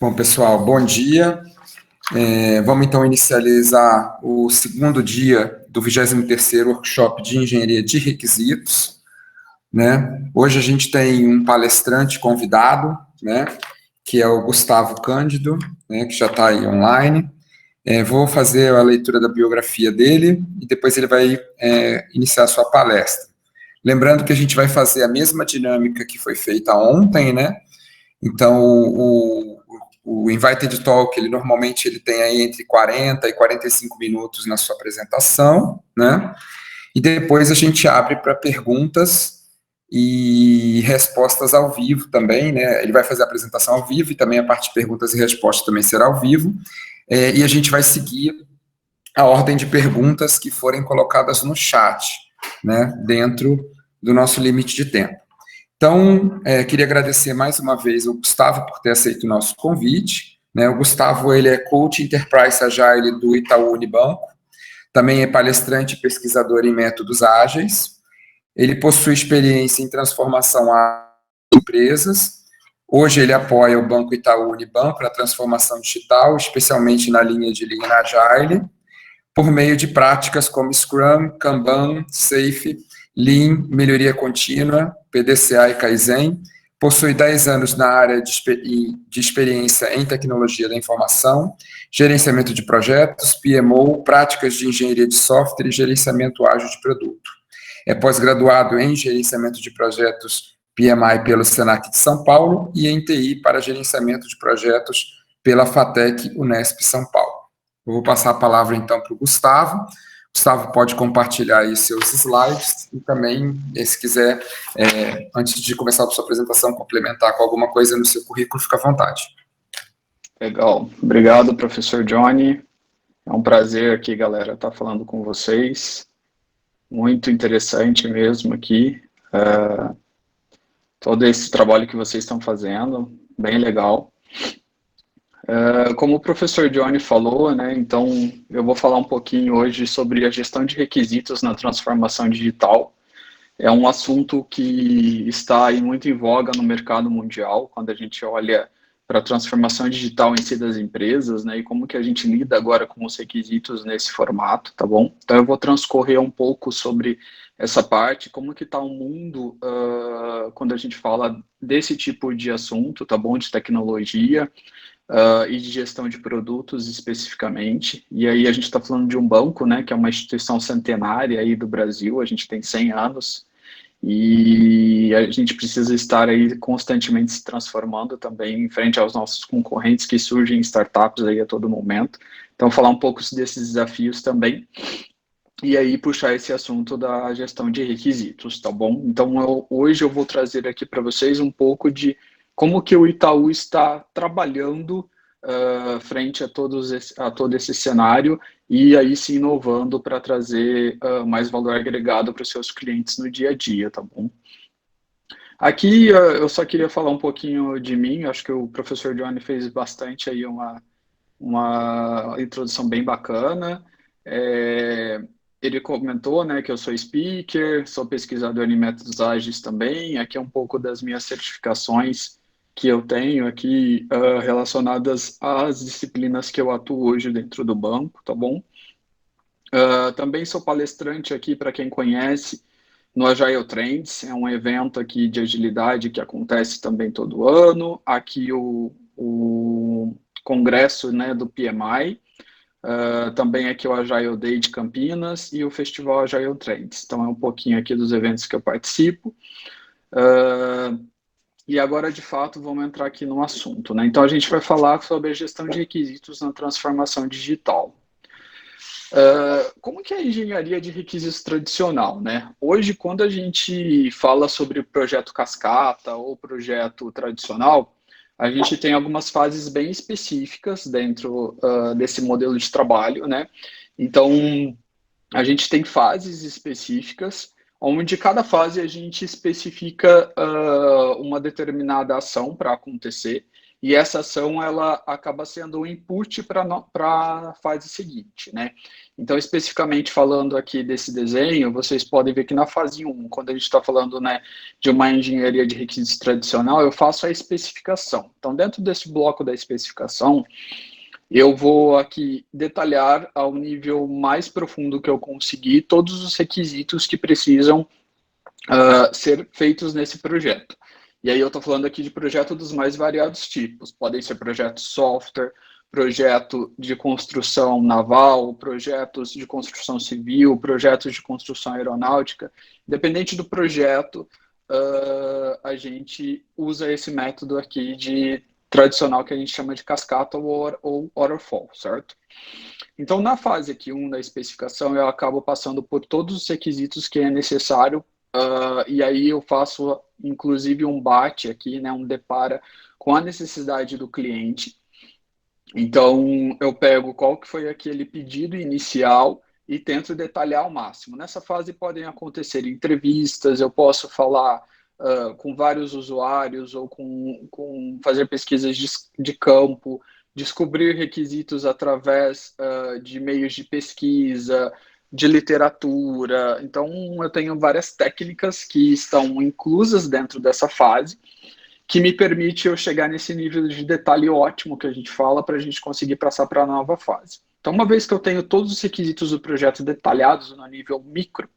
Bom, pessoal, bom dia. Vamos então inicializar o segundo dia do 23º Workshop de Engenharia de Requisitos, né? Hoje a gente tem um palestrante convidado, né, que é o Gustavo Cândido, né, que já está aí online. Vou fazer a leitura da biografia dele e depois ele vai iniciar a sua palestra. Lembrando que a gente vai fazer a mesma dinâmica que foi feita ontem, né? Então, o Invited Talk, ele normalmente tem aí entre 40 e 45 minutos na sua apresentação, né? E depois a gente abre para perguntas e respostas ao vivo também, né? Ele vai fazer a apresentação ao vivo e também a parte de perguntas e respostas também será ao vivo. E a gente vai seguir a ordem de perguntas que forem colocadas no chat, né? Dentro do nosso limite de tempo. Então, queria agradecer mais uma vez ao Gustavo por ter aceito o nosso convite, né? O Gustavo, ele é Coach Enterprise Agile do Itaú Unibanco, também é palestrante e pesquisador em métodos ágeis, ele possui experiência em transformação ágil de empresas, hoje ele apoia o Banco Itaú Unibanco na transformação digital, especialmente na linha de Lean Agile, por meio de práticas como Scrum, Kanban, Safe, Lean, melhoria contínua, PDCA e Kaizen, possui 10 anos na área de experiência em tecnologia da informação, gerenciamento de projetos, PMO, práticas de engenharia de software e gerenciamento ágil de produto. É pós-graduado em gerenciamento de projetos PMI pelo Senac de São Paulo e em TI para gerenciamento de projetos pela FATEC Unesp São Paulo. Eu vou passar a palavra, então, para o Gustavo. Gustavo pode compartilhar aí seus slides e também, se quiser, antes de começar a sua apresentação, complementar com alguma coisa no seu currículo, fica à vontade. Legal. Obrigado, professor Johnny. É um prazer aqui, galera, estar falando com vocês. Muito interessante mesmo aqui. Todo esse trabalho que vocês estão fazendo, bem legal. Como o professor Johnny falou, né, então eu vou falar um pouquinho hoje sobre a gestão de requisitos na transformação digital. É um assunto que está aí muito em voga no mercado mundial, quando a gente olha para a transformação digital em si das empresas, né, e como que a gente lida agora com os requisitos nesse formato, tá bom? Então eu vou transcorrer um pouco sobre essa parte, como que está o mundo quando a gente fala desse tipo de assunto, tá bom? De tecnologia, e de gestão de produtos especificamente. E aí a gente está falando de um banco, né, que é uma instituição centenária aí do Brasil, a gente tem 100 anos, e a gente precisa estar aí constantemente se transformando também em frente aos nossos concorrentes que surgem startups aí a todo momento. Então, falar um pouco desses desafios também, e aí puxar esse assunto da gestão de requisitos, tá bom? Então, hoje eu vou trazer aqui para vocês um pouco de como que o Itaú está trabalhando frente a todo esse cenário e aí se inovando para trazer mais valor agregado para os seus clientes no dia a dia, tá bom? Aqui eu só queria falar um pouquinho de mim, acho que o professor Johnny fez bastante aí uma introdução bem bacana. Ele comentou, né, que eu sou speaker, sou pesquisador em métodos ágeis também. Aqui é um pouco das minhas certificações que eu tenho aqui relacionadas às disciplinas que eu atuo hoje dentro do banco, tá bom? Também sou palestrante aqui, para quem conhece, no Agile Trends, é um evento aqui de agilidade que acontece também todo ano. Aqui o congresso, né, do PMI, também aqui o Agile Day de Campinas e o Festival Agile Trends. Então é um pouquinho aqui dos eventos que eu participo. E agora, de fato, vamos entrar aqui no assunto, né? Então a gente vai falar sobre a gestão de requisitos na transformação digital. Como que é a engenharia de requisitos tradicional, né? Hoje, quando a gente fala sobre projeto cascata ou projeto tradicional, a gente tem algumas fases bem específicas dentro desse modelo de trabalho, né? Então, a gente tem fases específicas, onde cada fase a gente especifica uma determinada ação para acontecer, e essa ação ela acaba sendo um input para a fase seguinte, né? Então, especificamente falando aqui desse desenho, vocês podem ver que na fase 1, quando a gente está falando, né, de uma engenharia de requisitos tradicional, eu faço a especificação. Então, dentro desse bloco da especificação, eu vou aqui detalhar ao nível mais profundo que eu conseguir todos os requisitos que precisam ser feitos nesse projeto. E aí eu estou falando aqui de projeto dos mais variados tipos. Podem ser projetos software, projeto de construção naval, projetos de construção civil, projetos de construção aeronáutica. Independente do projeto, a gente usa esse método aqui de tradicional que a gente chama de cascata ou waterfall, certo? Então, na fase aqui 1 da especificação, eu acabo passando por todos os requisitos que é necessário, e aí eu faço, inclusive, um bate aqui, né, um depara com a necessidade do cliente. Então, eu pego qual que foi aquele pedido inicial e tento detalhar ao máximo. Nessa fase podem acontecer entrevistas, eu posso falar com vários usuários ou fazer pesquisas de campo, descobrir requisitos através de meios de pesquisa, de literatura. Então, eu tenho várias técnicas que estão inclusas dentro dessa fase, que me permite eu chegar nesse nível de detalhe ótimo que a gente fala para a gente conseguir passar para a nova fase. Então, uma vez que eu tenho todos os requisitos do projeto detalhados no nível micro,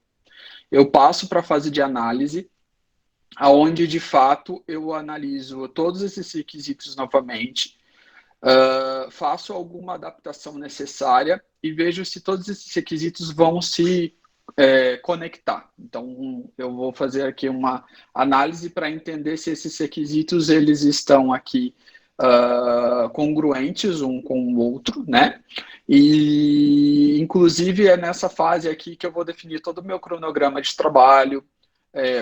eu passo para a fase de análise, aonde de fato eu analiso todos esses requisitos novamente, faço alguma adaptação necessária e vejo se todos esses requisitos vão se conectar. Então, eu vou fazer aqui uma análise para entender se esses requisitos eles estão aqui congruentes um com o outro, né? E, inclusive, é nessa fase aqui que eu vou definir todo o meu cronograma de trabalho,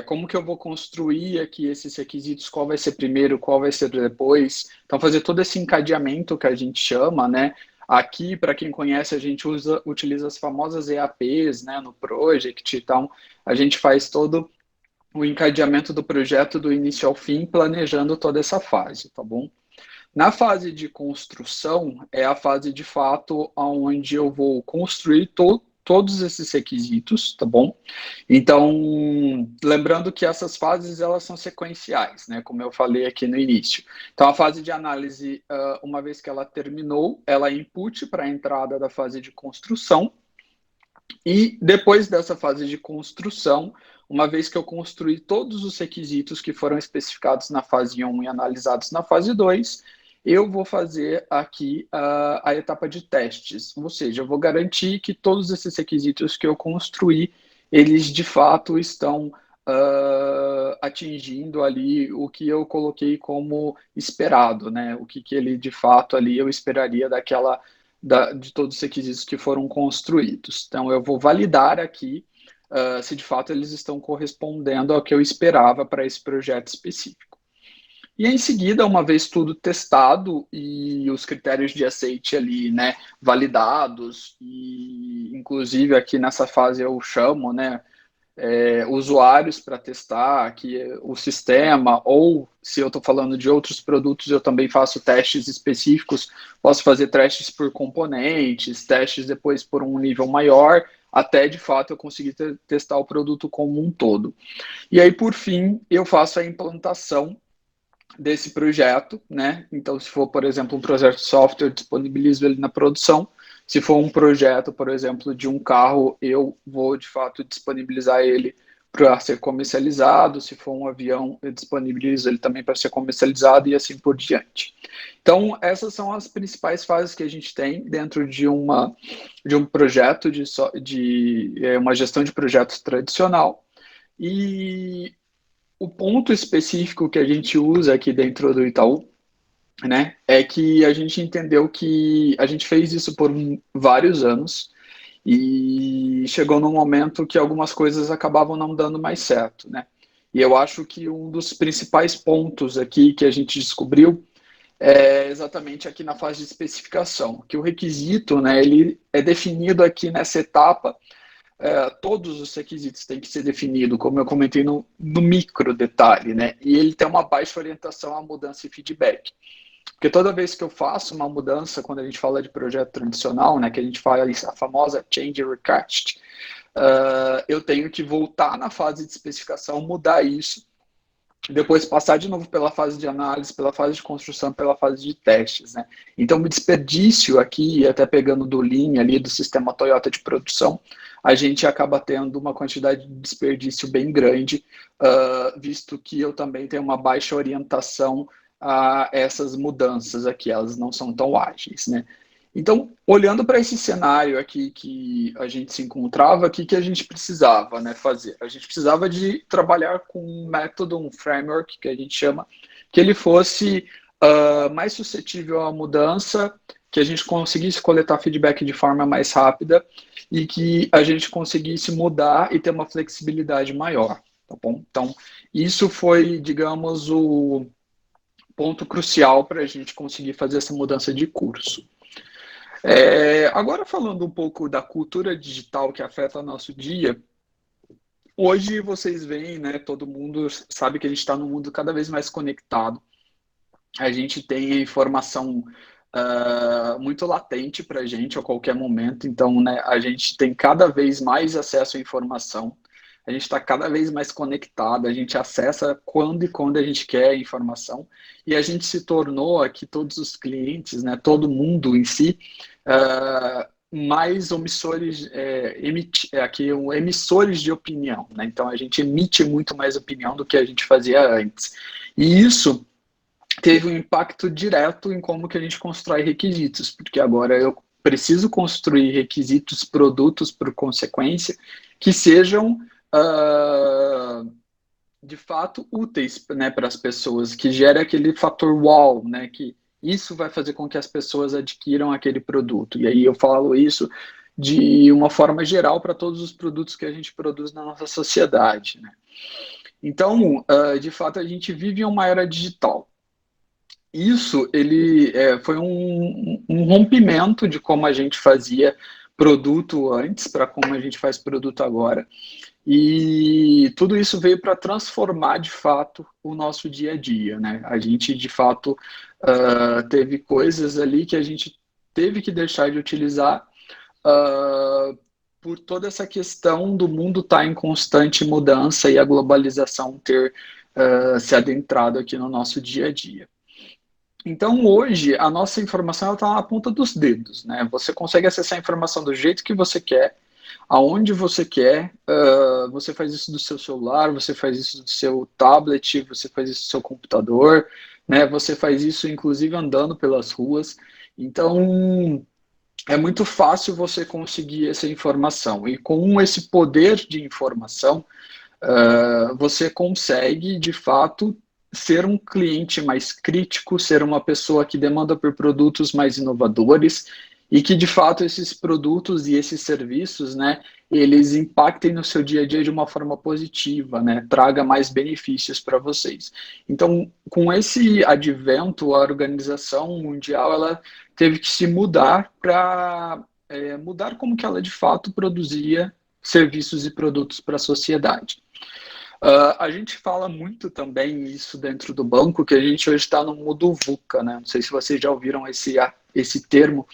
como que eu vou construir aqui esses requisitos, qual vai ser primeiro, qual vai ser depois. Então, fazer todo esse encadeamento que a gente chama, né? Aqui, para quem conhece, a gente utiliza as famosas EAPs, né, no Project. Então, a gente faz todo o encadeamento do projeto do início ao fim, planejando toda essa fase, tá bom? Na fase de construção, é a fase de fato onde eu vou construir todos esses requisitos, tá bom? Então, lembrando que essas fases, elas são sequenciais, né? Como eu falei aqui no início. Então, a fase de análise, uma vez que ela terminou, ela é input para a entrada da fase de construção. E depois dessa fase de construção, uma vez que eu construí todos os requisitos que foram especificados na fase 1 e analisados na fase 2, eu vou fazer aqui a etapa de testes, ou seja, eu vou garantir que todos esses requisitos que eu construí, eles de fato estão atingindo ali o que eu coloquei como esperado, né? O que ele de fato ali eu esperaria de todos os requisitos que foram construídos. Então, eu vou validar aqui se de fato eles estão correspondendo ao que eu esperava para esse projeto específico. E em seguida, uma vez tudo testado e os critérios de aceite ali, né, validados, e inclusive aqui nessa fase eu chamo, né, usuários para testar aqui o sistema, ou se eu estou falando de outros produtos, eu também faço testes específicos, posso fazer testes por componentes, testes depois por um nível maior, até de fato eu conseguir testar o produto como um todo. E aí, por fim, eu faço a implantação desse projeto, né? Então, se for, por exemplo, um projeto de software, eu disponibilizo ele na produção. Se for um projeto, por exemplo, de um carro, eu vou, de fato, disponibilizar ele para ser comercializado. Se for um avião, eu disponibilizo ele também para ser comercializado e assim por diante. Então, essas são as principais fases que a gente tem dentro de um projeto de uma gestão de projetos tradicional. E o ponto específico que a gente usa aqui dentro do Itaú, né, é que a gente entendeu que a gente fez isso por vários anos e chegou num momento que algumas coisas acabavam não dando mais certo, né? E eu acho que um dos principais pontos aqui que a gente descobriu é exatamente aqui na fase de especificação, que o requisito, né, ele é definido aqui nessa etapa. Todos os requisitos têm que ser definidos, como eu comentei no micro detalhe, né? E ele tem uma baixa orientação à mudança e feedback. Porque toda vez que eu faço uma mudança, quando a gente fala de projeto tradicional, né, que a gente fala a famosa change request, eu tenho que voltar na fase de especificação, mudar isso, depois passar de novo pela fase de análise, pela fase de construção, pela fase de testes, né? Então, o desperdício aqui, até pegando do Lean ali, do sistema Toyota de produção, a gente acaba tendo uma quantidade de desperdício bem grande, visto que eu também tenho uma baixa orientação a essas mudanças aqui, elas não são tão ágeis, né? Então, olhando para esse cenário aqui que a gente se encontrava, o que a gente precisava, né, fazer? A gente precisava de trabalhar com um método, um framework, que a gente chama, que ele fosse mais suscetível à mudança, que a gente conseguisse coletar feedback de forma mais rápida e que a gente conseguisse mudar e ter uma flexibilidade maior, tá bom? Então, isso foi, digamos, o ponto crucial para a gente conseguir fazer essa mudança de curso. Agora falando um pouco da cultura digital que afeta o nosso dia, hoje vocês veem, né, todo mundo sabe que a gente está num mundo cada vez mais conectado. A gente tem a informação muito latente para a gente a qualquer momento, então, né, a gente tem cada vez mais acesso à informação, a gente está cada vez mais conectado, a gente acessa quando e quando a gente quer a informação, e a gente se tornou aqui, todos os clientes, né, todo mundo em si, mais omissores, emissores de opinião, né? Então a gente emite muito mais opinião do que a gente fazia antes. E isso teve um impacto direto em como que a gente constrói requisitos, porque agora eu preciso construir requisitos, produtos, por consequência, que sejam de fato úteis, né, para as pessoas, que gere aquele fator wow, né, que isso vai fazer com que as pessoas adquiram aquele produto. E aí eu falo isso de uma forma geral para todos os produtos que a gente produz na nossa sociedade, né? Então, de fato, a gente vive em uma era digital. Isso foi um rompimento de como a gente fazia produto antes para como a gente faz produto agora. E tudo isso veio para transformar, de fato, o nosso dia a dia, né? A gente, de fato, teve coisas ali que a gente teve que deixar de utilizar por toda essa questão do mundo estar em constante mudança e a globalização ter se adentrado aqui no nosso dia a dia. Então, hoje, a nossa informação está na ponta dos dedos, né? Você consegue acessar a informação do jeito que você quer, aonde você quer, você faz isso do seu celular, você faz isso do seu tablet, você faz isso do seu computador, né? Você faz isso, inclusive, andando pelas ruas. Então, é muito fácil você conseguir essa informação. E com esse poder de informação, você consegue, de fato, ser um cliente mais crítico, ser uma pessoa que demanda por produtos mais inovadores e que, de fato, esses produtos e esses serviços, né, eles impactem no seu dia a dia de uma forma positiva, né, traga mais benefícios para vocês. Então, com esse advento, a Organização Mundial, ela teve que se mudar para mudar como que ela, de fato, produzia serviços e produtos para a sociedade. A gente fala muito também isso dentro do banco, que a gente hoje está no mundo VUCA, né? Não sei se vocês já ouviram esse termo,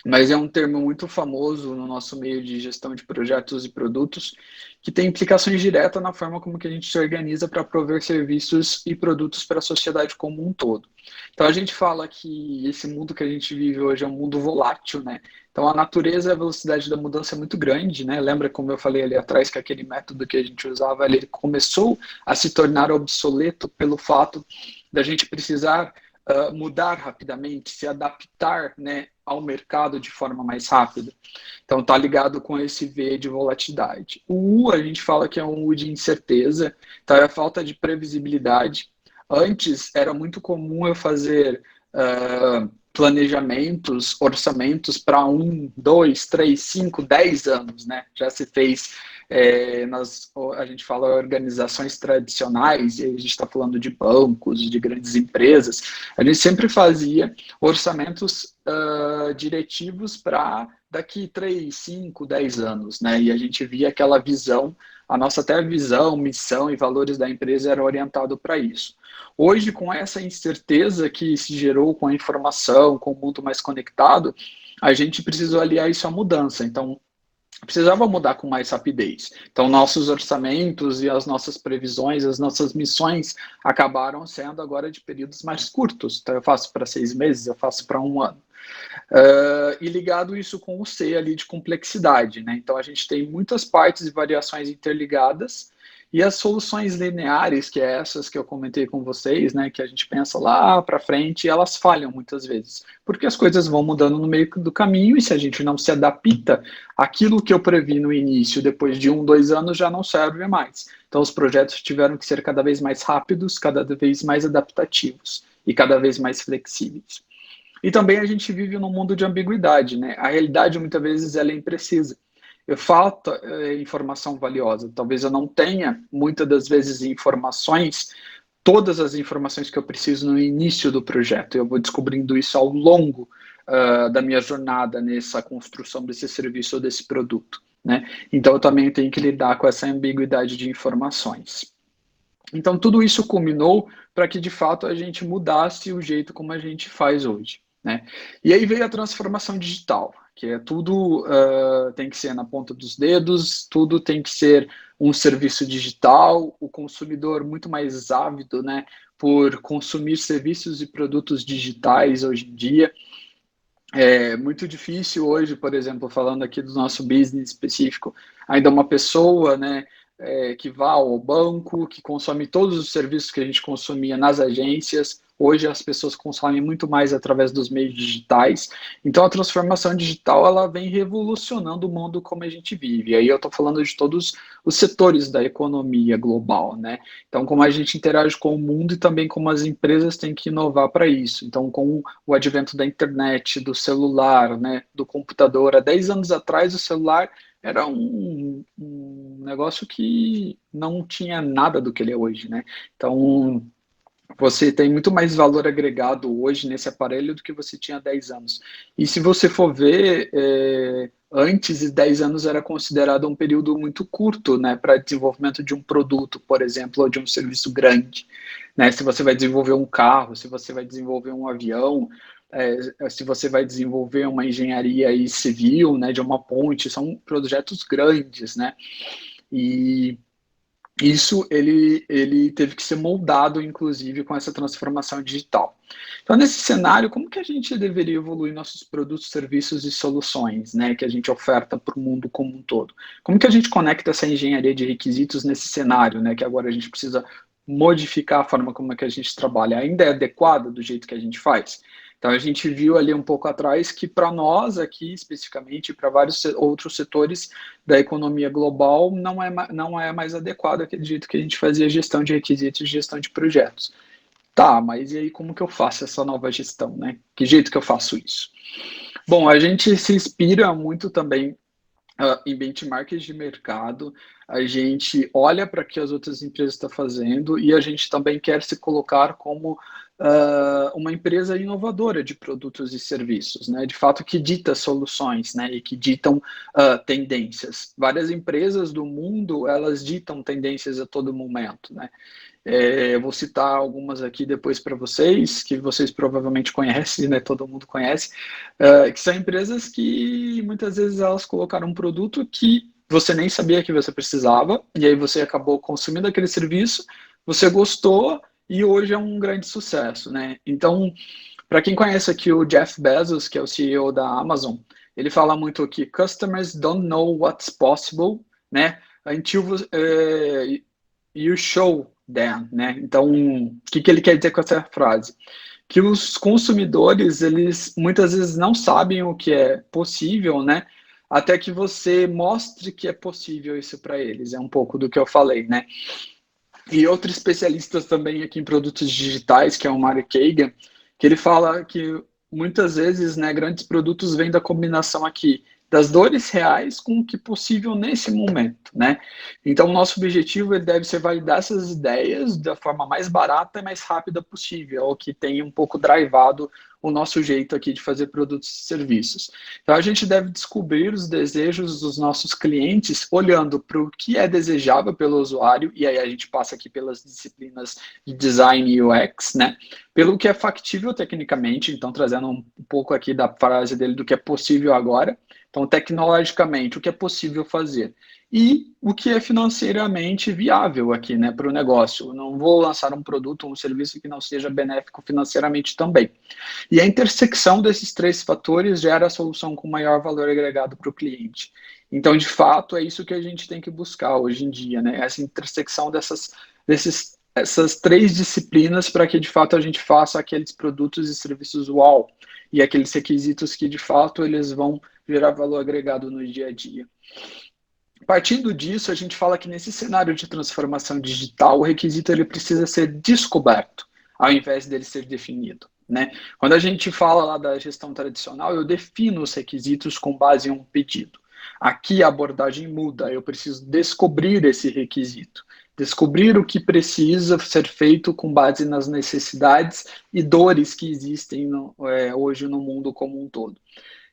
mas é um termo muito famoso no nosso meio de gestão de projetos e produtos, que tem implicações diretas na forma como que a gente se organiza para prover serviços e produtos para a sociedade como um todo. Então a gente fala que esse mundo que a gente vive hoje é um mundo volátil, né? Então a natureza e a velocidade da mudança é muito grande, né? Lembra como eu falei ali atrás que aquele método que a gente usava, ele começou a se tornar obsoleto pelo fato da gente precisar mudar rapidamente, se adaptar, né, ao mercado de forma mais rápida. Então está ligado com esse V de volatilidade. O U a gente fala que é um U de incerteza, então é a falta de previsibilidade. Antes era muito comum eu fazer planejamentos, orçamentos para 1, 2, 3, 5, 10 anos, né? Já se fez, a gente fala organizações tradicionais, e a gente está falando de bancos, de grandes empresas, a gente sempre fazia orçamentos diretivos para daqui 3, 5, 10 anos, né? E a gente via aquela visão, a nossa até visão, missão e valores da empresa era orientado para isso. Hoje, com essa incerteza que se gerou com a informação, com o mundo mais conectado, a gente precisou aliar isso à mudança. Então, precisava mudar com mais rapidez. Então, nossos orçamentos e as nossas previsões, as nossas missões acabaram sendo agora de períodos mais curtos. Então, eu faço para 6 meses, eu faço para 1 ano. E ligado isso com o C ali de complexidade, né? Então, a gente tem muitas partes e variações interligadas, e as soluções lineares, que é essas que eu comentei com vocês, né, que a gente pensa lá para frente, elas falham muitas vezes, porque as coisas vão mudando no meio do caminho, e se a gente não se adapta, aquilo que eu previ no início, depois de 1, 2 anos, já não serve mais. Então, os projetos tiveram que ser cada vez mais rápidos, cada vez mais adaptativos e cada vez mais flexíveis. E também a gente vive num mundo de ambiguidade, né? A realidade, muitas vezes, ela é imprecisa. Falta informação valiosa. Talvez eu não tenha, muitas das vezes, informações, todas as informações que eu preciso no início do projeto. Eu vou descobrindo isso ao longo da minha jornada nessa construção desse serviço ou desse produto, né? Então, eu também tenho que lidar com essa ambiguidade de informações. Então, tudo isso culminou para que, de fato, a gente mudasse o jeito como a gente faz hoje, né? E aí veio a transformação digital, que é tudo tem que ser na ponta dos dedos, tudo tem que ser um serviço digital, o consumidor muito mais ávido, né, por consumir serviços e produtos digitais hoje em dia. É muito difícil hoje, por exemplo, falando aqui do nosso business específico, ainda uma pessoa, né, que vá ao banco, que consome todos os serviços que a gente consumia nas agências. Hoje as pessoas consomem muito mais através dos meios digitais. Então a transformação digital ela vem revolucionando o mundo como a gente vive. E aí eu estou falando de todos os setores da economia global, né? Então como a gente interage com o mundo e também como as empresas têm que inovar para isso. Então com o advento da internet, do celular, né, do computador. Há 10 anos atrás o celular era um negócio que não tinha nada do que ele é hoje, né? Então, você tem muito mais valor agregado hoje nesse aparelho do que você tinha há 10 anos. E se você for ver, antes, 10 anos era considerado um período muito curto, né, para desenvolvimento de um produto, por exemplo, ou de um serviço grande, né? Se você vai desenvolver um carro, se você vai desenvolver um avião, se você vai desenvolver uma engenharia aí civil, né, de uma ponte, são projetos grandes, né? E isso ele teve que ser moldado, inclusive, com essa transformação digital. Então, nesse cenário, como que a gente deveria evoluir nossos produtos, serviços e soluções, né, que a gente oferta para o mundo como um todo? Como que a gente conecta essa engenharia de requisitos nesse cenário, né, que agora a gente precisa modificar a forma como é que a gente trabalha? Ainda é adequada do jeito que a gente faz? Então, a gente viu ali um pouco atrás que para nós aqui, especificamente, para vários outros setores da economia global, não é mais adequado aquele jeito que a gente fazia gestão de requisitos e gestão de projetos. Tá, mas e aí como que eu faço essa nova gestão, né? Que jeito que eu faço isso? Bom, a gente se inspira muito também em benchmarks de mercado, a gente olha para o que as outras empresas estão fazendo e a gente também quer se colocar como uma empresa inovadora de produtos e serviços, né? De fato que dita soluções, né? E que ditam tendências. Várias empresas do mundo, elas ditam tendências a todo momento, né? Eu vou citar algumas aqui depois para vocês, que vocês provavelmente conhecem, né? Todo mundo conhece, que são empresas que muitas vezes elas colocaram um produto que você nem sabia que você precisava, e aí você acabou consumindo aquele serviço, você gostou, e hoje é um grande sucesso, né? Então, para quem conhece aqui o Jeff Bezos, que é o CEO da Amazon, ele fala muito que customers don't know what's possible, né? Until you show them, né? Então, o que ele quer dizer com essa frase? Que os consumidores, eles muitas vezes não sabem o que é possível, né? Até que você mostre que é possível isso para eles. É um pouco do que eu falei, né? E outro especialista também aqui em produtos digitais, que é o Mark Kagan, que ele fala que muitas vezes, né, grandes produtos vêm da combinação aqui das dores reais com o que possível nesse momento, né? Então, o nosso objetivo ele deve ser validar essas ideias da forma mais barata e mais rápida possível, o que tem um pouco drivado o nosso jeito aqui de fazer produtos e serviços. Então, a gente deve descobrir os desejos dos nossos clientes olhando para o que é desejável pelo usuário, e aí a gente passa aqui pelas disciplinas de design e UX, né? Pelo que é factível tecnicamente, então trazendo um pouco aqui da frase dele do que é possível agora. Então, tecnologicamente, o que é possível fazer. E o que é financeiramente viável aqui, né, para o negócio. Eu não vou lançar um produto ou um serviço que não seja benéfico financeiramente também. E a intersecção desses três fatores gera a solução com maior valor agregado para o cliente. Então, de fato, é isso que a gente tem que buscar hoje em dia, né? Essa intersecção essas três disciplinas para que, de fato, a gente faça aqueles produtos e serviços uau e aqueles requisitos que, de fato, eles vão gerar valor agregado no dia a dia. Partindo disso, a gente fala que nesse cenário de transformação digital, o requisito ele precisa ser descoberto, ao invés dele ser definido, né? Quando a gente fala lá da gestão tradicional, eu defino os requisitos com base em um pedido. Aqui a abordagem muda, eu preciso descobrir esse requisito, descobrir o que precisa ser feito com base nas necessidades e dores que existem hoje no mundo como um todo.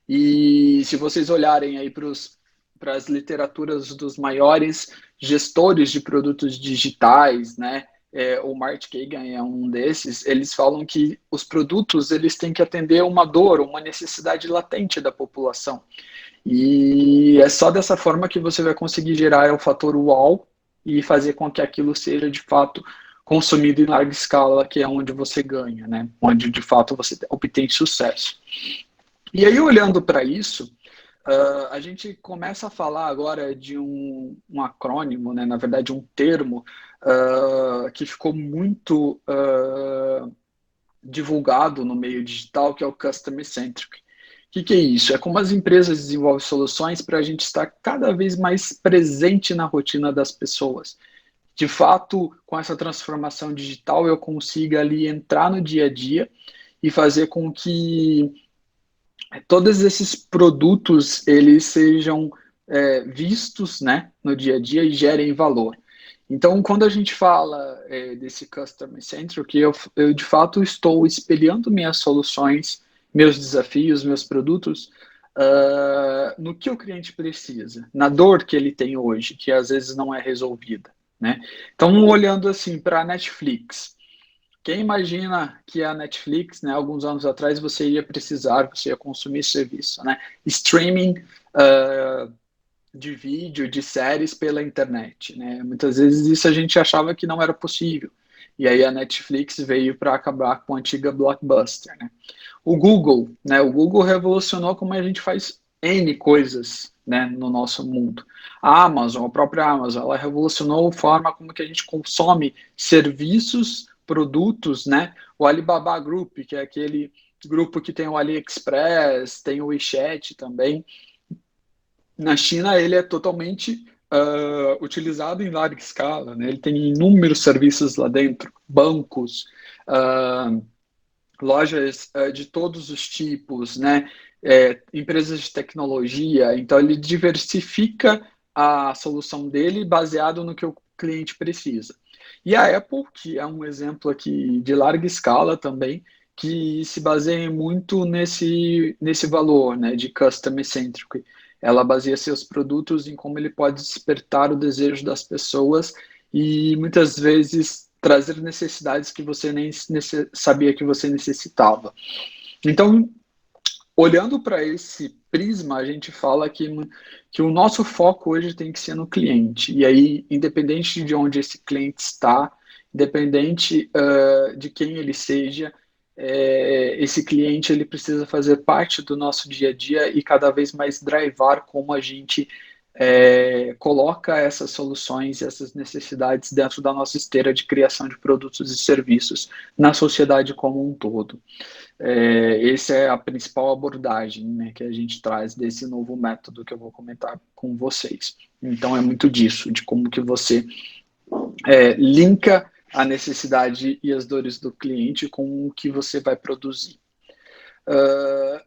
E se vocês olharem aí para as literaturas dos maiores gestores de produtos digitais, né? O Mark Kagan é um desses. Eles falam que os produtos eles têm que atender uma dor, uma necessidade latente da população. E é só dessa forma que você vai conseguir gerar o fator wow e fazer com que aquilo seja de fato consumido em larga escala, que é onde você ganha, né? Onde de fato você obtém sucesso. E aí, olhando para isso, a gente começa a falar agora de um acrônimo, né? Na verdade, um termo que ficou muito divulgado no meio digital, que é o Customer Centric. O que é isso? É como as empresas desenvolvem soluções para a gente estar cada vez mais presente na rotina das pessoas. De fato, com essa transformação digital, eu consiga ali entrar no dia a dia e fazer com que todos esses produtos eles sejam vistos, né, no dia a dia e gerem valor. Então, quando a gente fala desse Customer Centric, eu de fato estou espelhando minhas soluções, meus desafios, meus produtos no que o cliente precisa, na dor que ele tem hoje, que às vezes não é resolvida, né? Então, olhando assim para a Netflix, quem imagina que a Netflix, né, alguns anos atrás, você ia consumir serviço, né? Streaming de vídeo, de séries pela internet, né? Muitas vezes isso a gente achava que não era possível. E aí a Netflix veio para acabar com a antiga Blockbuster, né? O Google, né? O Google revolucionou como a gente faz N coisas, né, no nosso mundo. A Amazon, a própria Amazon, ela revolucionou a forma como que a gente consome serviços, produtos, né? O Alibaba Group, que é aquele grupo que tem o AliExpress, tem o WeChat também. Na China, ele é totalmente utilizado em larga escala, né? Ele tem inúmeros serviços lá dentro, bancos, lojas de todos os tipos, né? Empresas de tecnologia. Então, ele diversifica a solução dele baseado no que o cliente precisa. E a Apple, que é um exemplo aqui de larga escala também, que se baseia muito nesse valor, né, de customer centric. Ela baseia seus produtos em como ele pode despertar o desejo das pessoas e muitas vezes trazer necessidades que você nem sabia que você necessitava. Então, olhando para esse prisma, a gente fala que o nosso foco hoje tem que ser no cliente. E aí, independente de onde esse cliente está, independente de quem ele seja, esse cliente ele precisa fazer parte do nosso dia a dia e cada vez mais drivar como a gente coloca essas soluções, essas necessidades dentro da nossa esteira de criação de produtos e serviços na sociedade como um todo. Essa é a principal abordagem, né, que a gente traz desse novo método que eu vou comentar com vocês. Então, é muito disso, de como que você linka a necessidade e as dores do cliente com o que você vai produzir.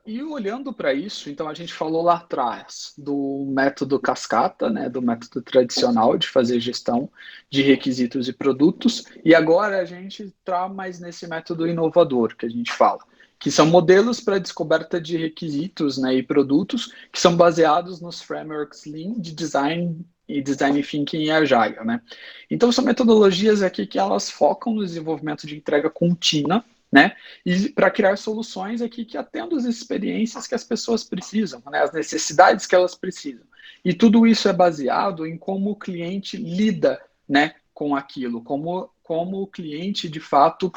E olhando para isso, então a gente falou lá atrás do método cascata, né, do método tradicional de fazer gestão de requisitos e produtos, e agora a gente está mais nesse método inovador que a gente fala, que são modelos para descoberta de requisitos, né, e produtos que são baseados nos frameworks Lean de design e Design Thinking e Agile, né? Então são metodologias aqui que elas focam no desenvolvimento de entrega contínua, né? E para criar soluções aqui que atendam as experiências que as pessoas precisam, né? As necessidades que elas precisam. E tudo isso é baseado em como o cliente lida, né, com aquilo, como o cliente, de fato,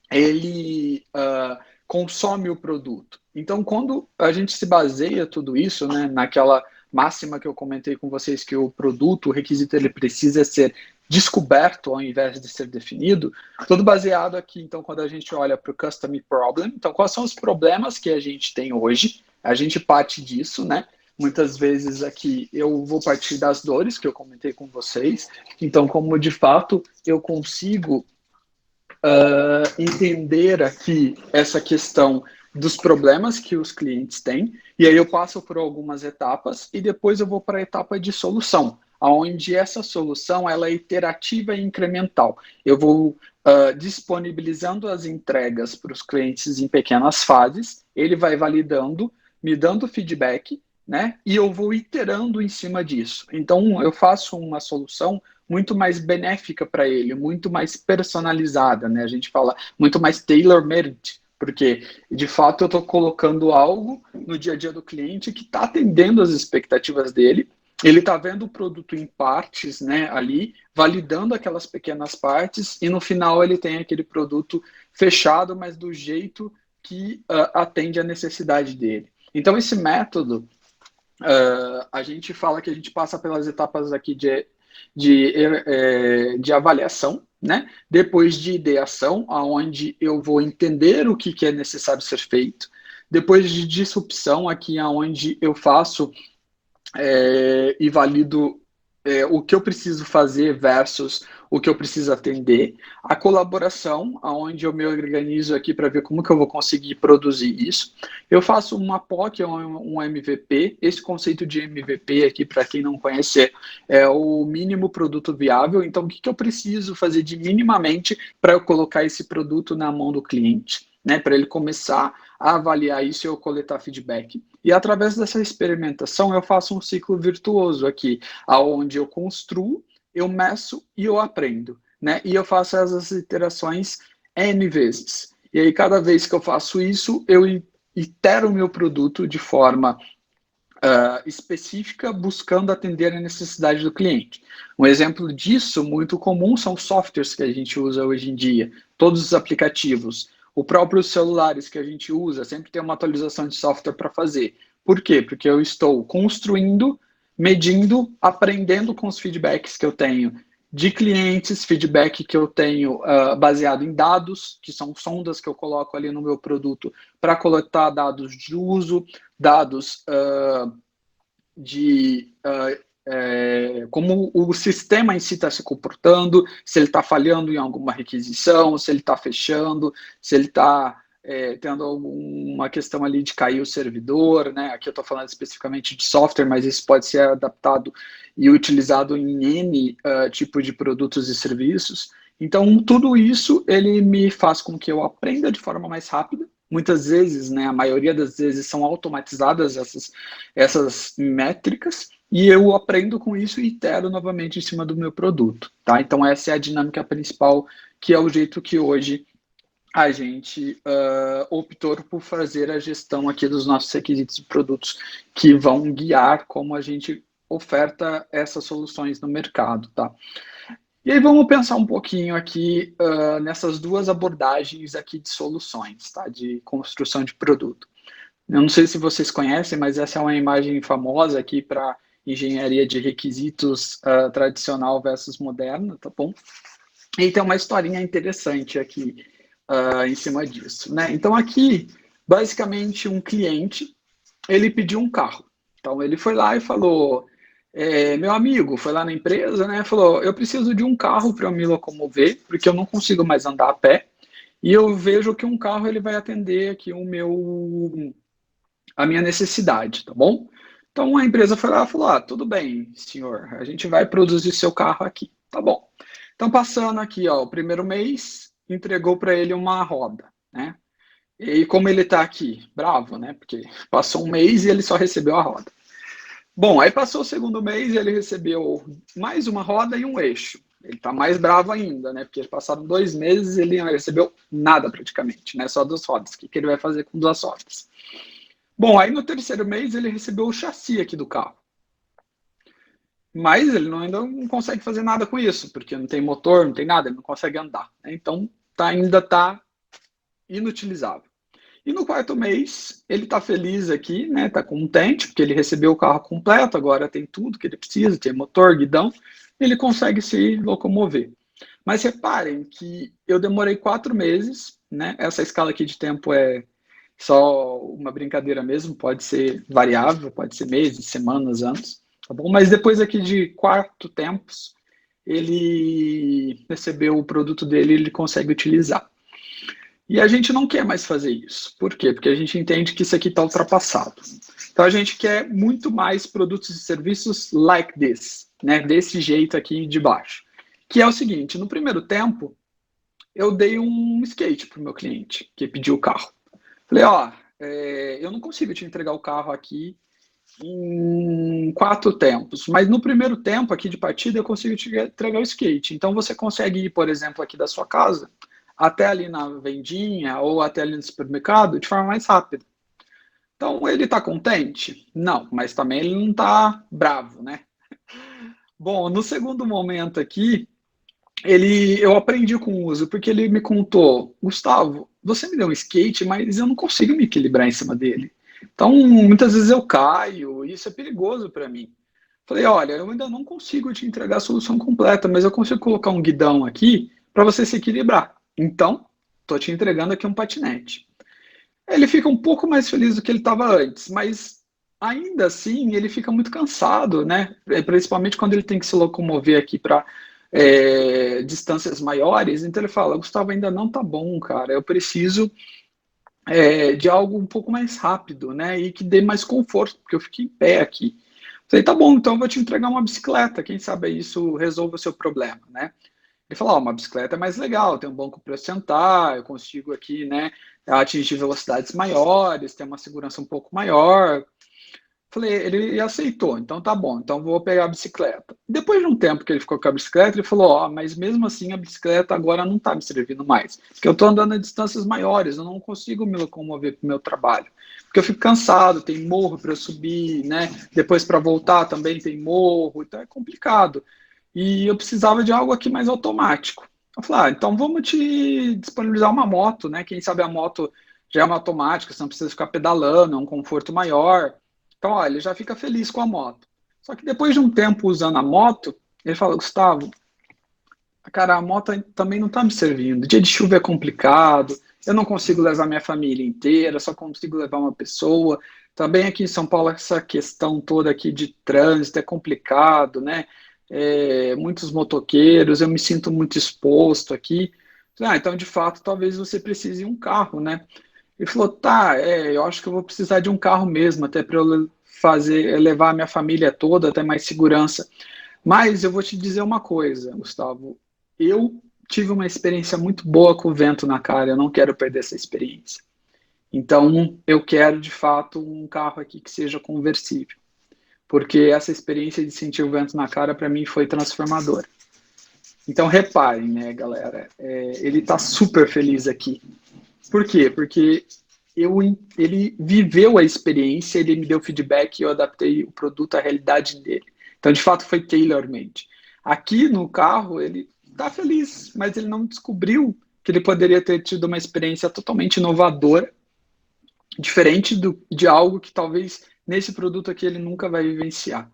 ele consome o produto. Então, quando a gente se baseia tudo isso, né, naquela máxima que eu comentei com vocês, que o produto, o requisito, ele precisa ser descoberto ao invés de ser definido, tudo baseado aqui, então, quando a gente olha para o Custom Problem, então, quais são os problemas que a gente tem hoje? A gente parte disso, né? Muitas vezes aqui eu vou partir das dores que eu comentei com vocês, então, como de fato eu consigo entender aqui essa questão dos problemas que os clientes têm, e aí eu passo por algumas etapas e depois eu vou para a etapa de solução, onde essa solução ela é iterativa e incremental. Eu vou disponibilizando as entregas para os clientes em pequenas fases, ele vai validando, me dando feedback, né? E eu vou iterando em cima disso. Então, eu faço uma solução muito mais benéfica para ele, muito mais personalizada, né? A gente fala muito mais tailor-made, porque de fato eu estou colocando algo no dia a dia do cliente que está atendendo as expectativas dele. Ele está vendo o produto em partes, né, ali, validando aquelas pequenas partes, e no final ele tem aquele produto fechado, mas do jeito que atende a necessidade dele. Então, esse método, a gente fala que a gente passa pelas etapas aqui de avaliação, né? Depois de ideação, aonde eu vou entender o que é necessário ser feito. Depois de disrupção, aqui aonde eu faço e valido o que eu preciso fazer versus o que eu preciso atender. A colaboração, aonde eu me organizo aqui para ver como que eu vou conseguir produzir isso. Eu faço uma POC, um MVP. Esse conceito de MVP aqui, para quem não conhece, é o mínimo produto viável. Então, o que eu preciso fazer de minimamente para eu colocar esse produto na mão do cliente, né? Para ele começar a avaliar isso e eu coletar feedback. E através dessa experimentação eu faço um ciclo virtuoso aqui, aonde eu construo, eu meço e eu aprendo, né? E eu faço essas iterações N vezes. E aí cada vez que eu faço isso, eu itero o meu produto de forma específica, buscando atender a necessidade do cliente. Um exemplo disso muito comum são softwares que a gente usa hoje em dia, todos os aplicativos. O próprio celulares que a gente usa, sempre tem uma atualização de software para fazer. Por quê? Porque eu estou construindo, medindo, aprendendo com os feedbacks que eu tenho de clientes, feedback que eu tenho baseado em dados, que são sondas que eu coloco ali no meu produto para coletar dados de uso, dados de como o sistema em si está se comportando, se ele está falhando em alguma requisição, se ele está fechando, se ele está tendo alguma questão ali de cair o servidor, né? Aqui eu estou falando especificamente de software, mas isso pode ser adaptado e utilizado em N tipo de produtos e serviços. Então, tudo isso, ele me faz com que eu aprenda de forma mais rápida. Muitas vezes, né, a maioria das vezes são automatizadas essas métricas, e eu aprendo com isso e itero novamente em cima do meu produto, tá? Então, essa é a dinâmica principal, que é o jeito que hoje a gente optou por fazer a gestão aqui dos nossos requisitos e produtos que vão guiar como a gente oferta essas soluções no mercado, tá? E aí vamos pensar um pouquinho aqui nessas duas abordagens aqui de soluções, tá? De construção de produto. Eu não sei se vocês conhecem, mas essa é uma imagem famosa aqui para engenharia de requisitos tradicional versus moderna, tá bom? E tem uma historinha interessante aqui em cima disso, né? Então aqui, basicamente, um cliente, ele pediu um carro. Então ele foi lá e falou, meu amigo, foi lá na empresa, né? Falou, eu preciso de um carro para eu me locomover, porque eu não consigo mais andar a pé. e eu vejo que um carro ele vai atender aqui a minha necessidade, tá bom? Então a empresa foi lá e falou: tudo bem, senhor, a gente vai produzir seu carro aqui, tá bom. Então passando aqui, ó, o primeiro mês, entregou para ele uma roda, né? E como ele tá aqui, bravo, né? Porque passou um mês e ele só recebeu a roda. Bom, aí passou o segundo mês e ele recebeu mais uma roda e um eixo. Ele tá mais bravo ainda, né? Porque passaram 2 meses e ele não recebeu nada praticamente, né? Só 2 rodas. O que ele vai fazer com 2 rodas? Bom, aí no terceiro mês ele recebeu o chassi aqui do carro. Mas ele ainda não consegue fazer nada com isso, porque não tem motor, não tem nada, ele não consegue andar, né? Então ainda está inutilizável. E no quarto mês, ele está feliz aqui, né? Está contente, porque ele recebeu o carro completo, agora tem tudo que ele precisa, tem motor, guidão, ele consegue se locomover. Mas reparem que eu demorei 4 meses, né? Essa escala aqui de tempo é só uma brincadeira mesmo, pode ser variável, pode ser meses, semanas, anos, tá bom? Mas depois aqui de 4 tempos, ele recebeu o produto dele e ele consegue utilizar. E a gente não quer mais fazer isso. Por quê? Porque a gente entende que isso aqui está ultrapassado. Então a gente quer muito mais produtos e serviços like this, né? Desse jeito aqui de baixo. Que é o seguinte: no primeiro tempo, eu dei um skate para o meu cliente que pediu o carro. Falei, eu não consigo te entregar o carro aqui em 4 tempos, mas no primeiro tempo aqui de partida eu consigo te entregar o skate. Então você consegue ir, por exemplo, aqui da sua casa até ali na vendinha ou até ali no supermercado de forma mais rápida. Então ele está contente? Não, mas também ele não está bravo, né? Bom, no segundo momento aqui, eu aprendi com o uso, porque ele me contou: Gustavo, você me deu um skate, mas eu não consigo me equilibrar em cima dele. Então, muitas vezes eu caio, e isso é perigoso para mim. Falei: olha, eu ainda não consigo te entregar a solução completa, mas eu consigo colocar um guidão aqui para você se equilibrar. Então, estou te entregando aqui um patinete. Ele fica um pouco mais feliz do que ele estava antes, mas ainda assim ele fica muito cansado, né? Principalmente quando ele tem que se locomover aqui para distâncias maiores. Então ele fala: Gustavo, ainda não tá bom, cara. Eu preciso de algo um pouco mais rápido, né? E que dê mais conforto, porque eu fico em pé aqui. Falei: tá bom, então eu vou te entregar uma bicicleta. Quem sabe isso resolve o seu problema, né? Ele falou: uma bicicleta é mais legal, tem um banco para sentar, eu consigo aqui, né, atingir velocidades maiores, ter uma segurança um pouco maior. Falei, ele aceitou, então tá bom, então vou pegar a bicicleta. Depois de um tempo que ele ficou com a bicicleta, ele falou: mas mesmo assim a bicicleta agora não tá me servindo mais, porque eu tô andando a distâncias maiores, eu não consigo me locomover pro meu trabalho, porque eu fico cansado, tem morro para eu subir, né, depois para voltar também tem morro, então é complicado. E eu precisava de algo aqui mais automático. Eu falei: então vamos te disponibilizar uma moto, né, quem sabe a moto já é uma automática, você não precisa ficar pedalando, é um conforto maior. Então, olha, ele já fica feliz com a moto. Só que depois de um tempo usando a moto, ele fala: Gustavo, cara, a moto também não está me servindo. Dia de chuva é complicado, eu não consigo levar minha família inteira, só consigo levar uma pessoa. Também aqui em São Paulo, essa questão toda aqui de trânsito é complicado, né? Muitos motoqueiros, eu me sinto muito exposto aqui. Então, de fato, talvez você precise de um carro, né? Ele falou: tá, eu acho que eu vou precisar de um carro mesmo, até para eu levar a minha família toda, até mais segurança. Mas eu vou te dizer uma coisa, Gustavo, eu tive uma experiência muito boa com o vento na cara, eu não quero perder essa experiência. Então, eu quero, de fato, um carro aqui que seja conversível, porque essa experiência de sentir o vento na cara, para mim, foi transformadora. Então, reparem, né, galera, ele está super feliz aqui. Por quê? Porque ele viveu a experiência, ele me deu feedback e eu adaptei o produto à realidade dele. Então, de fato, foi tailor-made. Aqui no carro, ele está feliz, mas ele não descobriu que ele poderia ter tido uma experiência totalmente inovadora, diferente de algo que talvez nesse produto aqui ele nunca vai vivenciar.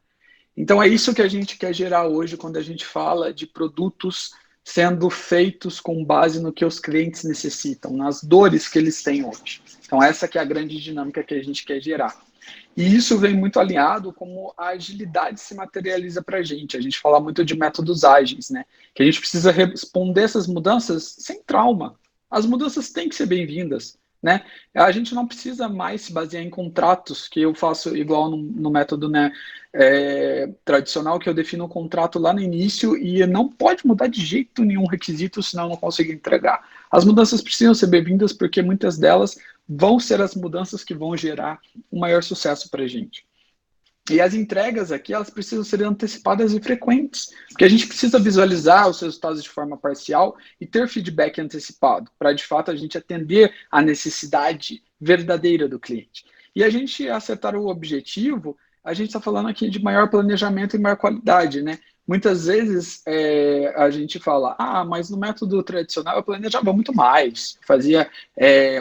Então, é isso que a gente quer gerar hoje quando a gente fala de produtos sendo feitos com base no que os clientes necessitam, nas dores que eles têm hoje. Então, essa que é a grande dinâmica que a gente quer gerar. E isso vem muito alinhado como a agilidade se materializa para a gente. A gente fala muito de métodos ágeis, né? Que a gente precisa responder essas mudanças sem trauma. as mudanças têm que ser bem-vindas, né? A gente não precisa mais se basear em contratos, que eu faço igual no método, né, tradicional, que eu defino o contrato lá no início e não pode mudar de jeito nenhum requisito, senão eu não consigo entregar. As mudanças precisam ser bem-vindas porque muitas delas vão ser as mudanças que vão gerar um maior sucesso para a gente. E as entregas aqui, elas precisam ser antecipadas e frequentes, porque a gente precisa visualizar os resultados de forma parcial e ter feedback antecipado, para de fato a gente atender a necessidade verdadeira do cliente. E a gente acertar o objetivo, a gente está falando aqui de maior planejamento e maior qualidade, né? Muitas vezes a gente fala, mas no método tradicional eu planejava muito mais, fazia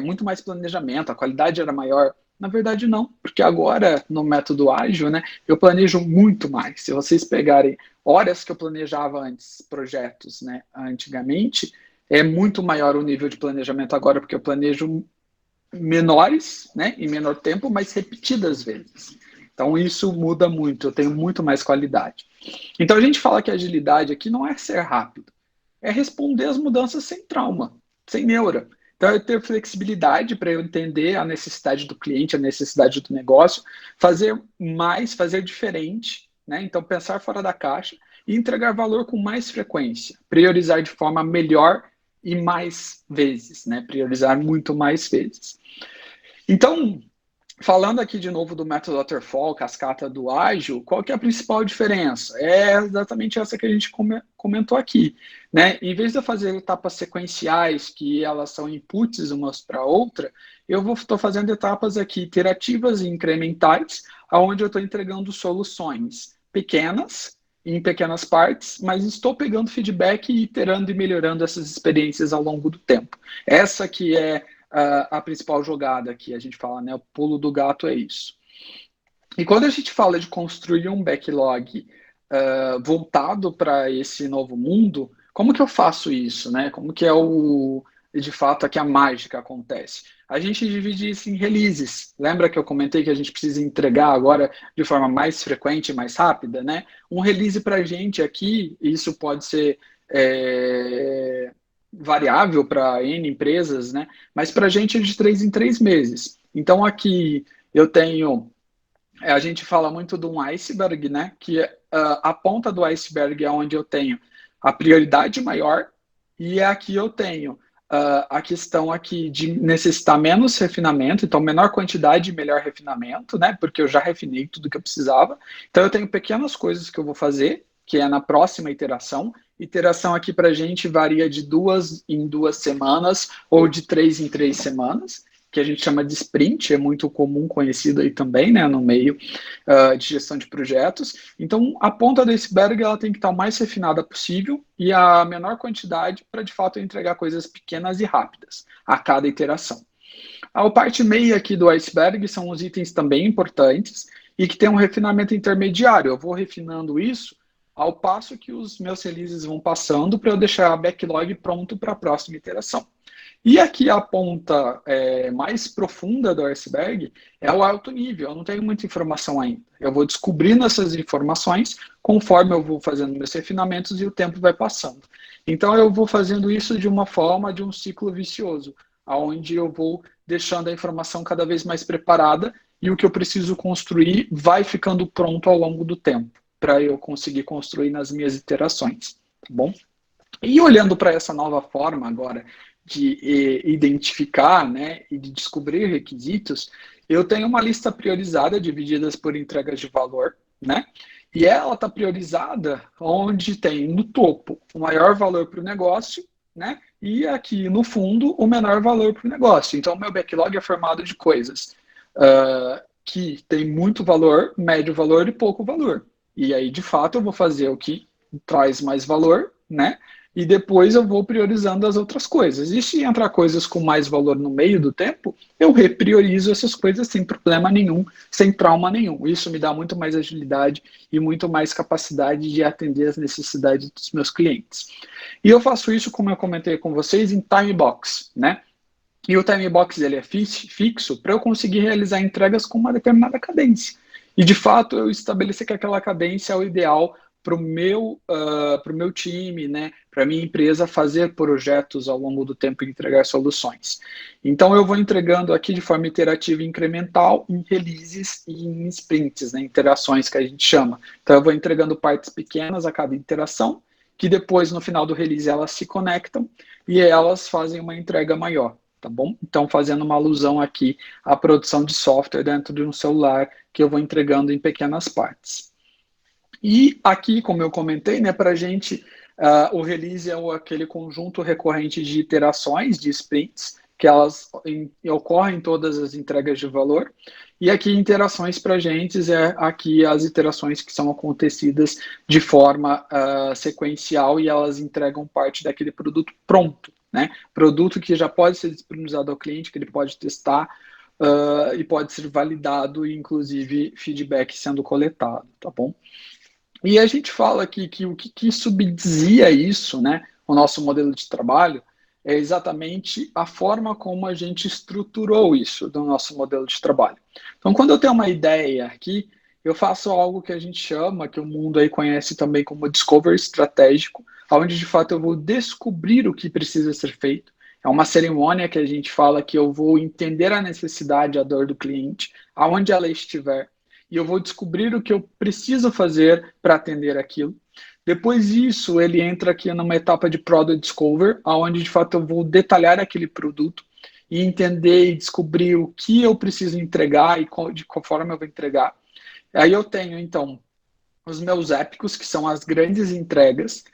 muito mais planejamento, a qualidade era maior. Na verdade, não, porque agora, no método ágil, né, eu planejo muito mais. Se vocês pegarem horas que eu planejava antes, projetos, né, antigamente, é muito maior o nível de planejamento agora, porque eu planejo menores, né, em menor tempo, mas repetidas vezes. Então, isso muda muito, eu tenho muito mais qualidade. Então, a gente fala que a agilidade aqui não é ser rápido, é responder às mudanças sem trauma, sem neura. Então, eu ter flexibilidade para eu entender a necessidade do cliente, a necessidade do negócio, fazer mais, fazer diferente, né? Então, pensar fora da caixa e entregar valor com mais frequência, priorizar de forma melhor e mais vezes, né? Priorizar muito mais vezes. Então, falando aqui de novo do método Waterfall, cascata do ágil, qual que é a principal diferença? É exatamente essa que a gente comentou aqui, né? Em vez de eu fazer etapas sequenciais, que elas são inputs umas para outra, eu estou fazendo etapas aqui iterativas e incrementais, onde eu estou entregando soluções pequenas, em pequenas partes, mas estou pegando feedback e iterando e melhorando essas experiências ao longo do tempo. Essa que é a principal jogada aqui, a gente fala, né? O pulo do gato é isso. E quando a gente fala de construir um backlog voltado para esse novo mundo, como que eu faço isso, né? Como que é de fato aqui a mágica acontece? A gente divide isso em releases. Lembra que eu comentei que a gente precisa entregar agora de forma mais frequente e mais rápida, né? Um release para a gente aqui, isso pode ser variável para N empresas, né? Mas para a gente é de 3 em 3 meses. Então aqui eu tenho, a gente fala muito de um iceberg, né? Que a ponta do iceberg é onde eu tenho a prioridade maior e aqui eu tenho a questão aqui de necessitar menos refinamento, então menor quantidade e melhor refinamento, né? Porque eu já refinei tudo que eu precisava. Então eu tenho pequenas coisas que eu vou fazer, que é na próxima iteração. Iteração aqui para a gente varia de 2 em 2 semanas ou de 3 em 3 semanas, que a gente chama de sprint, é muito comum, conhecido aí também, né, no meio de gestão de projetos. Então, a ponta do iceberg ela tem que estar o mais refinada possível e a menor quantidade para, de fato, entregar coisas pequenas e rápidas a cada iteração. A parte meia aqui do iceberg são os itens também importantes e que tem um refinamento intermediário. Eu vou refinando isso ao passo que os meus releases vão passando para eu deixar a backlog pronto para a próxima iteração. E aqui a ponta mais profunda do iceberg é o alto nível. Eu não tenho muita informação ainda. Eu vou descobrindo essas informações conforme eu vou fazendo meus refinamentos e o tempo vai passando. Então eu vou fazendo isso de uma forma de um ciclo vicioso, onde eu vou deixando a informação cada vez mais preparada e o que eu preciso construir vai ficando pronto ao longo do tempo, para eu conseguir construir nas minhas iterações, tá bom? E olhando para essa nova forma agora de identificar, né, e de descobrir requisitos, eu tenho uma lista priorizada, divididas por entregas de valor, né? E ela está priorizada onde tem no topo o maior valor para o negócio, né? E aqui no fundo o menor valor para o negócio. Então, o meu backlog é formado de coisas que tem muito valor, médio valor e pouco valor. E aí, de fato, eu vou fazer o que traz mais valor, né? E depois eu vou priorizando as outras coisas. E se entrar coisas com mais valor no meio do tempo, eu repriorizo essas coisas sem problema nenhum, sem trauma nenhum. Isso me dá muito mais agilidade e muito mais capacidade de atender as necessidades dos meus clientes. E eu faço isso, como eu comentei com vocês, em time box, né? E o time box ele é fixo para eu conseguir realizar entregas com uma determinada cadência. E, de fato, eu estabelecer que aquela cadência é o ideal pro meu time, né, para minha empresa fazer projetos ao longo do tempo e entregar soluções. Então eu vou entregando aqui de forma iterativa e incremental em releases e em sprints, né, interações que a gente chama. Então eu vou entregando partes pequenas a cada interação, que depois no final do release elas se conectam e elas fazem uma entrega maior. Tá bom? Então, fazendo uma alusão aqui à produção de software dentro de um celular que eu vou entregando em pequenas partes. E aqui, como eu comentei, né, para a gente, o release é aquele conjunto recorrente de iterações, de sprints, que elas ocorrem em todas as entregas de valor. E aqui, interações para a gente é aqui as iterações que são acontecidas de forma sequencial e elas entregam parte daquele produto pronto. Né? Produto que já pode ser disponibilizado ao cliente, que ele pode testar e pode ser validado e, inclusive, feedback sendo coletado, tá bom? E a gente fala aqui que o que subdizia isso, né, o nosso modelo de trabalho, é exatamente a forma como a gente estruturou isso do nosso modelo de trabalho. Então, quando eu tenho uma ideia aqui, eu faço algo que a gente chama, que o mundo aí conhece também como discovery estratégico, onde de fato eu vou descobrir o que precisa ser feito. É uma cerimônia que a gente fala que eu vou entender a necessidade, a dor do cliente, aonde ela estiver, e eu vou descobrir o que eu preciso fazer para atender aquilo. Depois disso, ele entra aqui numa etapa de Product Discover, onde de fato eu vou detalhar aquele produto e entender e descobrir o que eu preciso entregar e de qual forma eu vou entregar. Aí eu tenho, então, os meus épicos, que são as grandes entregas.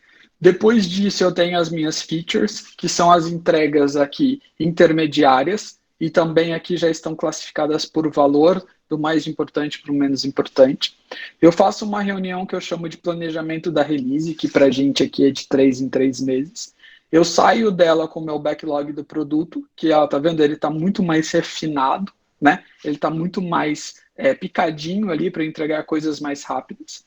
Depois disso, eu tenho as minhas features, que são as entregas aqui intermediárias, e também aqui já estão classificadas por valor, do mais importante para o menos importante. Eu faço uma reunião que eu chamo de planejamento da release, que para a gente aqui é de 3 em 3 meses. Eu saio dela com o meu backlog do produto, que ela tá vendo, ele está muito mais refinado, né? Ele está muito mais picadinho ali para entregar coisas mais rápidas.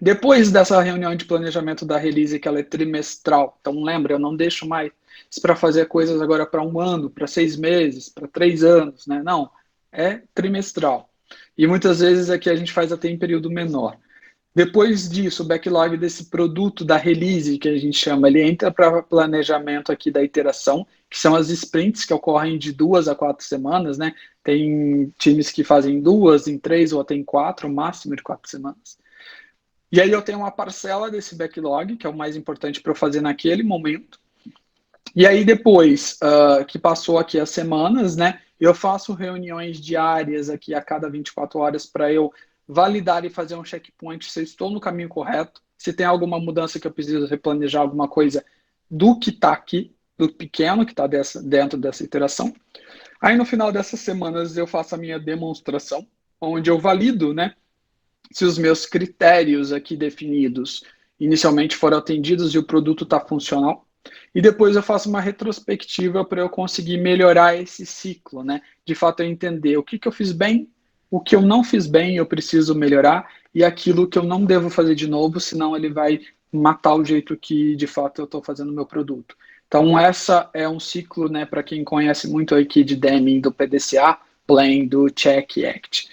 Depois dessa reunião de planejamento da release, que ela é trimestral, então lembra, eu não deixo mais para fazer coisas agora para 1 ano, para 6 meses, para 3 anos, né? Não, é trimestral. E muitas vezes aqui a gente faz até em período menor. Depois disso, o backlog desse produto da release, que a gente chama, ele entra para planejamento aqui da iteração, que são as sprints que ocorrem de 2 a 4 semanas, né? Tem times que fazem 2, em 3 ou até em 4, o máximo de 4 semanas. E aí eu tenho uma parcela desse backlog, que é o mais importante para eu fazer naquele momento. E aí depois que passou aqui as semanas, né, eu faço reuniões diárias aqui a cada 24 horas para eu validar e fazer um checkpoint se eu estou no caminho correto, se tem alguma mudança que eu preciso replanejar alguma coisa do que está aqui, do pequeno que está dentro dessa iteração. Aí no final dessas semanas eu faço a minha demonstração, onde eu valido, né, se os meus critérios aqui definidos inicialmente foram atendidos e o produto está funcional. E depois eu faço uma retrospectiva para eu conseguir melhorar esse ciclo, né? De fato, eu entender o que eu fiz bem, o que eu não fiz bem, eu preciso melhorar, e aquilo que eu não devo fazer de novo, senão ele vai matar o jeito que, de fato, eu estou fazendo o meu produto. Então, essa é um ciclo, né, para quem conhece muito aqui de Deming, do PDCA, Plan, do Check e Act.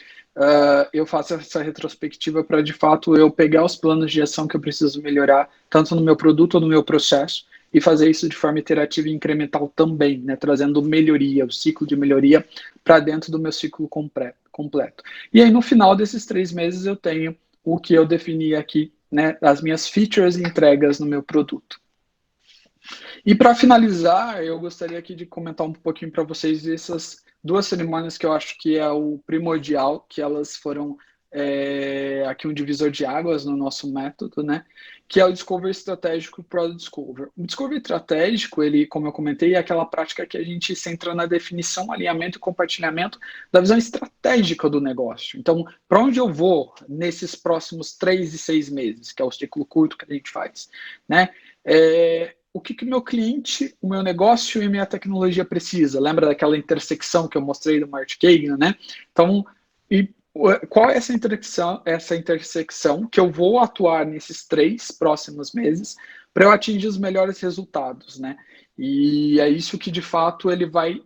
Eu faço essa retrospectiva para, de fato, eu pegar os planos de ação que eu preciso melhorar, tanto no meu produto ou no meu processo, e fazer isso de forma iterativa e incremental também, né, trazendo melhoria, o ciclo de melhoria para dentro do meu ciclo completo. E aí, no final desses 3 meses, eu tenho o que eu defini aqui, né, as minhas features e entregas no meu produto. E para finalizar, eu gostaria aqui de comentar um pouquinho para vocês essas 2 cerimônias que eu acho que é o primordial, que elas foram aqui um divisor de águas no nosso método, né? Que é o Discovery Estratégico e o Product Discover. O Discovery Estratégico, ele, como eu comentei, é aquela prática que a gente centra na definição, alinhamento e compartilhamento da visão estratégica do negócio. Então, para onde eu vou nesses próximos 3 e 6 meses, que é o ciclo curto que a gente faz, né? O que meu cliente, o meu negócio e minha tecnologia precisa? Lembra daquela intersecção que eu mostrei do Martin Kagan, né? Então, qual é essa intersecção que eu vou atuar nesses 3 próximos meses para eu atingir os melhores resultados, né? E é isso que, de fato, ele vai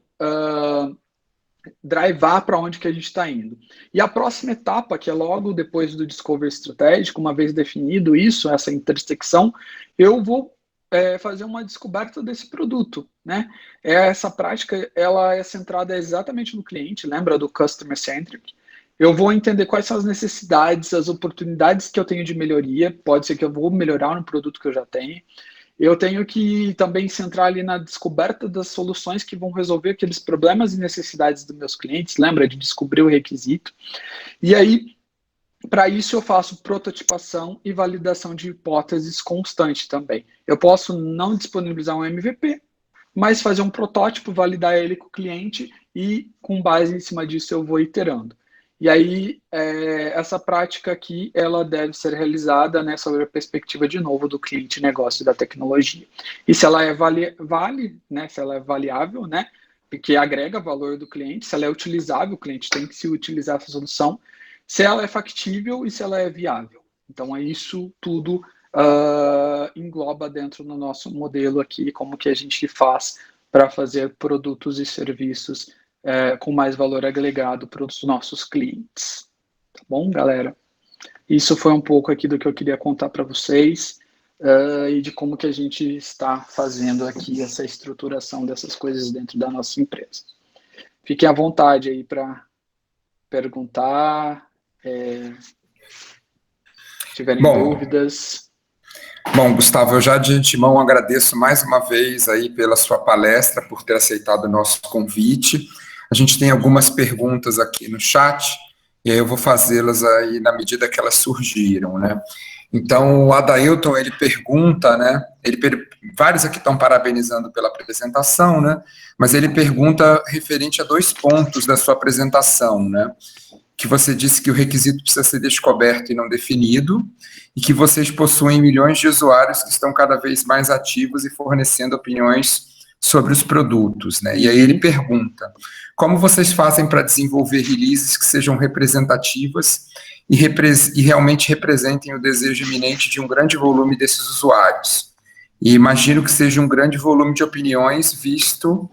drivar para onde que a gente está indo. E a próxima etapa, que é logo depois do discovery estratégico, uma vez definido isso, essa intersecção, eu vou fazer uma descoberta desse produto, né? Essa prática, ela é centrada exatamente no cliente, lembra do customer centric? Eu vou entender quais são as necessidades, as oportunidades que eu tenho de melhoria, pode ser que eu vou melhorar no produto que eu já tenho. Eu tenho que também centrar ali na descoberta das soluções que vão resolver aqueles problemas e necessidades dos meus clientes, lembra de descobrir o requisito. E aí, para isso eu faço prototipação e validação de hipóteses constante também. Eu posso não disponibilizar um MVP, mas fazer um protótipo, validar ele com o cliente e com base em cima disso eu vou iterando. E aí, essa prática aqui, ela deve ser realizada, né, sobre a perspectiva, de novo, do cliente, negócio e da tecnologia. E se ela é né, se ela é valiável, né, porque agrega valor do cliente, se ela é utilizável, o cliente tem que se utilizar essa solução, se ela é factível e se ela é viável. Então, isso tudo engloba dentro do nosso modelo aqui, como que a gente faz para fazer produtos e serviços com mais valor agregado para os nossos clientes. Tá bom, galera? Isso foi um pouco aqui do que eu queria contar para vocês e de como que a gente está fazendo aqui essa estruturação dessas coisas dentro da nossa empresa. Fiquem à vontade aí para perguntar, se tiverem dúvidas. Bom, Gustavo, eu já de antemão agradeço mais uma vez aí pela sua palestra, por ter aceitado o nosso convite. A gente tem algumas perguntas aqui no chat, e aí eu vou fazê-las aí na medida que elas surgiram, né? Então, o Adailton, ele pergunta, né? Vários aqui estão parabenizando pela apresentação, né? Mas ele pergunta referente a 2 pontos da sua apresentação, né? Que você disse que o requisito precisa ser descoberto e não definido, e que vocês possuem milhões de usuários que estão cada vez mais ativos e fornecendo opiniões sobre os produtos, né? E aí ele pergunta, como vocês fazem para desenvolver releases que sejam representativas e realmente representem o desejo iminente de um grande volume desses usuários? E imagino que seja um grande volume de opiniões, visto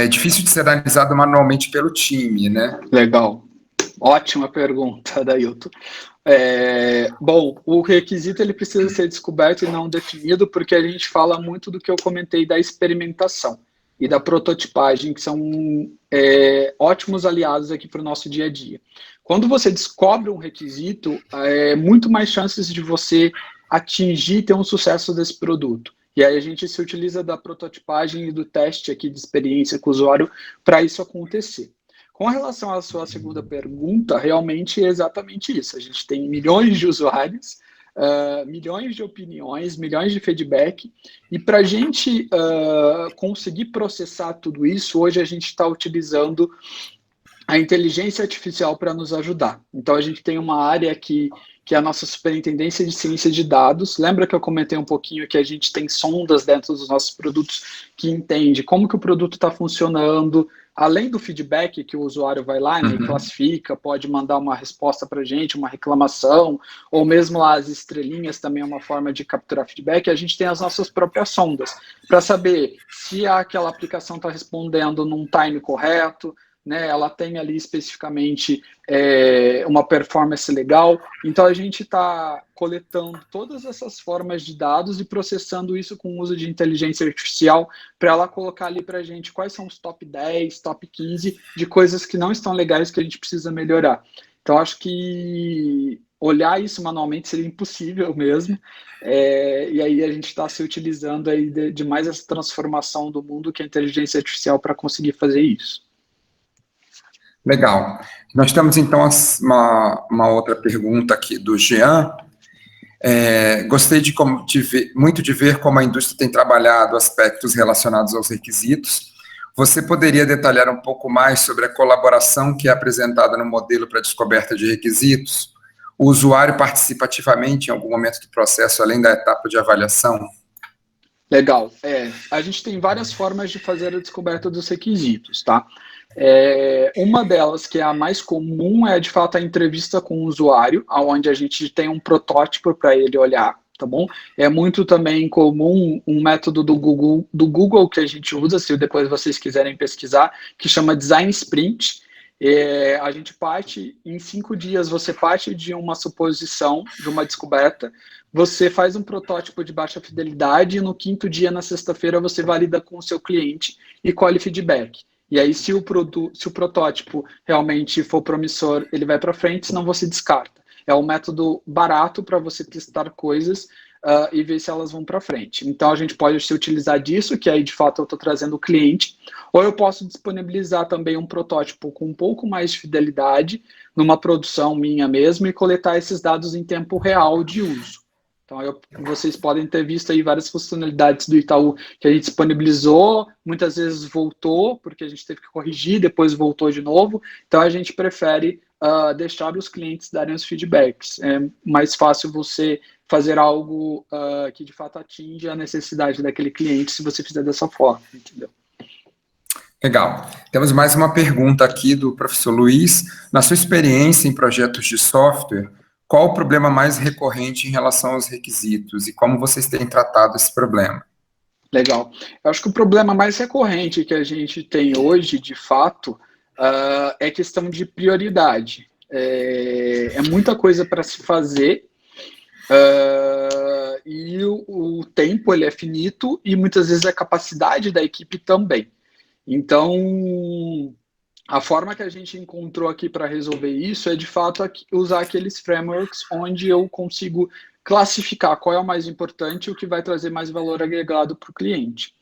difícil de ser analisado manualmente pelo time, né? Legal. Ótima pergunta, Dailton. Bom, o requisito ele precisa ser descoberto e não definido, porque a gente fala muito do que eu comentei da experimentação e da prototipagem, que são ótimos aliados aqui para o nosso dia a dia. Quando você descobre um requisito, muito mais chances de você atingir e ter um sucesso desse produto. E aí a gente se utiliza da prototipagem e do teste aqui de experiência com o usuário para isso acontecer. Com relação à sua segunda pergunta, realmente é exatamente isso. A gente tem milhões de usuários, milhões de opiniões, milhões de feedback, e para a gente conseguir processar tudo isso, hoje a gente está utilizando a inteligência artificial para nos ajudar. Então, a gente tem uma área que é a nossa Superintendência de Ciência de Dados. Lembra que eu comentei um pouquinho que a gente tem sondas dentro dos nossos produtos que entende como que o produto está funcionando, além do feedback que o usuário vai lá, né, e classifica, pode mandar uma resposta para a gente, uma reclamação, ou mesmo lá as estrelinhas também é uma forma de capturar feedback. A gente tem as nossas próprias sondas para saber se aquela aplicação está respondendo num time correto, né, ela tem ali especificamente uma performance legal. Então a gente está coletando todas essas formas de dados e processando isso com o uso de inteligência artificial para ela colocar ali para a gente quais são os top 10, top 15 de coisas que não estão legais que a gente precisa melhorar. Então acho que olhar isso manualmente seria impossível mesmo, e aí a gente está se utilizando aí de mais essa transformação do mundo que é a inteligência artificial para conseguir fazer isso. Legal. Nós temos, então, uma outra pergunta aqui do Jean. Gostei muito de ver como a indústria tem trabalhado aspectos relacionados aos requisitos. Você poderia detalhar um pouco mais sobre a colaboração que é apresentada no modelo para descoberta de requisitos? O usuário participa ativamente em algum momento do processo, além da etapa de avaliação? Legal. A gente tem várias formas de fazer a descoberta dos requisitos, tá? Uma delas, que é a mais comum, é de fato a entrevista com o usuário, onde a gente tem um protótipo para ele olhar, tá bom? É muito também comum um método do Google que a gente usa, se depois vocês quiserem pesquisar, que chama Design Sprint. A gente parte, em 5 dias, você parte de uma suposição, de uma descoberta, você faz um protótipo de baixa fidelidade e no 5º dia, na sexta-feira, você valida com o seu cliente e colhe feedback. E aí, se o protótipo realmente for promissor, ele vai para frente, senão você descarta. É um método barato para você testar coisas e ver se elas vão para frente. Então, a gente pode se utilizar disso, que aí, de fato, eu estou trazendo o cliente, ou eu posso disponibilizar também um protótipo com um pouco mais de fidelidade, numa produção minha mesmo, e coletar esses dados em tempo real de uso. Então, vocês podem ter visto aí várias funcionalidades do Itaú que a gente disponibilizou, muitas vezes voltou, porque a gente teve que corrigir, depois voltou de novo. Então, a gente prefere deixar os clientes darem os feedbacks. É mais fácil você fazer algo que, de fato, atinge a necessidade daquele cliente se você fizer dessa forma, entendeu? Legal. Temos mais uma pergunta aqui do professor Luiz. Na sua experiência em projetos de software, qual o problema mais recorrente em relação aos requisitos e como vocês têm tratado esse problema? Legal. Eu acho que o problema mais recorrente que a gente tem hoje, de fato, é questão de prioridade. É muita coisa para se fazer e o tempo ele é finito e muitas vezes a capacidade da equipe também. Então, a forma que a gente encontrou aqui para resolver isso é, de fato, usar aqueles frameworks onde eu consigo classificar qual é o mais importante e o que vai trazer mais valor agregado para o cliente.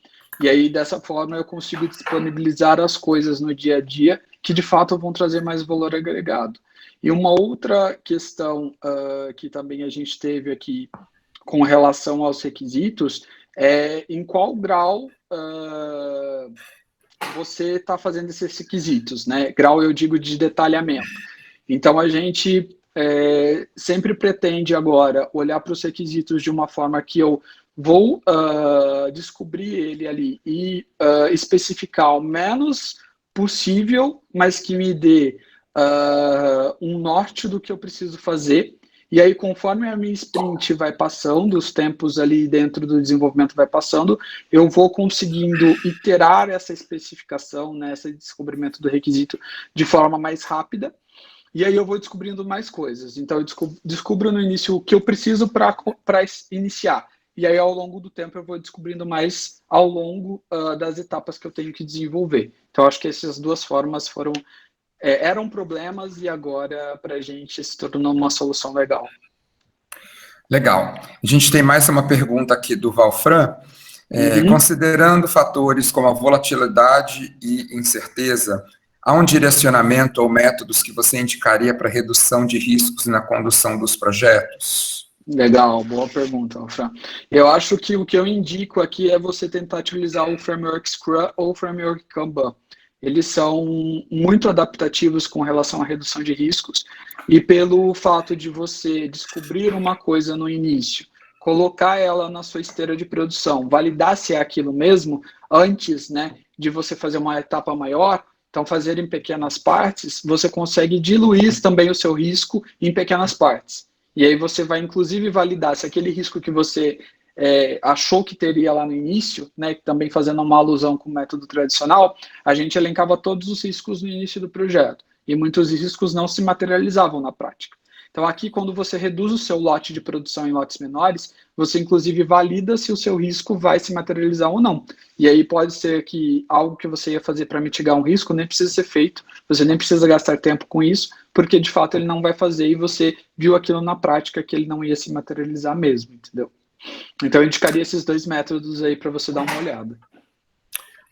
E aí, dessa forma, eu consigo disponibilizar as coisas no dia a dia que, de fato, vão trazer mais valor agregado. E uma outra questão que também a gente teve aqui com relação aos requisitos é em qual grau você está fazendo esses requisitos, né? Grau, eu digo, de detalhamento. Então, a gente sempre pretende agora olhar para os requisitos de uma forma que eu vou descobrir ele ali e especificar o menos possível, mas que me dê um norte do que eu preciso fazer. E aí, conforme a minha sprint vai passando, os tempos ali dentro do desenvolvimento vai passando, eu vou conseguindo iterar essa especificação, né, esse descobrimento do requisito de forma mais rápida, e aí eu vou descobrindo mais coisas. Então, eu descubro no início o que eu preciso para iniciar, e aí, ao longo do tempo, eu vou descobrindo mais ao longo das etapas que eu tenho que desenvolver. Então, acho que essas duas formas eram problemas e agora para a gente se tornou uma solução legal. Legal. A gente tem mais uma pergunta aqui do Valfran. Considerando fatores como a volatilidade e incerteza, há um direcionamento ou métodos que você indicaria para redução de riscos na condução dos projetos? Legal, boa pergunta, Fran. Eu acho que o que eu indico aqui é você tentar utilizar o framework Scrum ou o framework Kanban. Eles são muito adaptativos com relação à redução de riscos e pelo fato de você descobrir uma coisa no início, colocar ela na sua esteira de produção, validar se é aquilo mesmo antes, né, de você fazer uma etapa maior, então fazer em pequenas partes, você consegue diluir também o seu risco em pequenas partes. E aí você vai, inclusive, validar se aquele risco que você achou que teria lá no início, né, também fazendo uma alusão com o método tradicional, a gente elencava todos os riscos no início do projeto, e muitos riscos não se materializavam na prática. Então aqui, quando você reduz o seu lote de produção em lotes menores, você inclusive valida se o seu risco vai se materializar ou não. E aí pode ser que algo que você ia fazer para mitigar um risco nem precisa ser feito, você nem precisa gastar tempo com isso, porque de fato ele não vai fazer e você viu aquilo na prática que ele não ia se materializar mesmo, entendeu? Então, eu indicaria esses dois métodos aí para você dar uma olhada.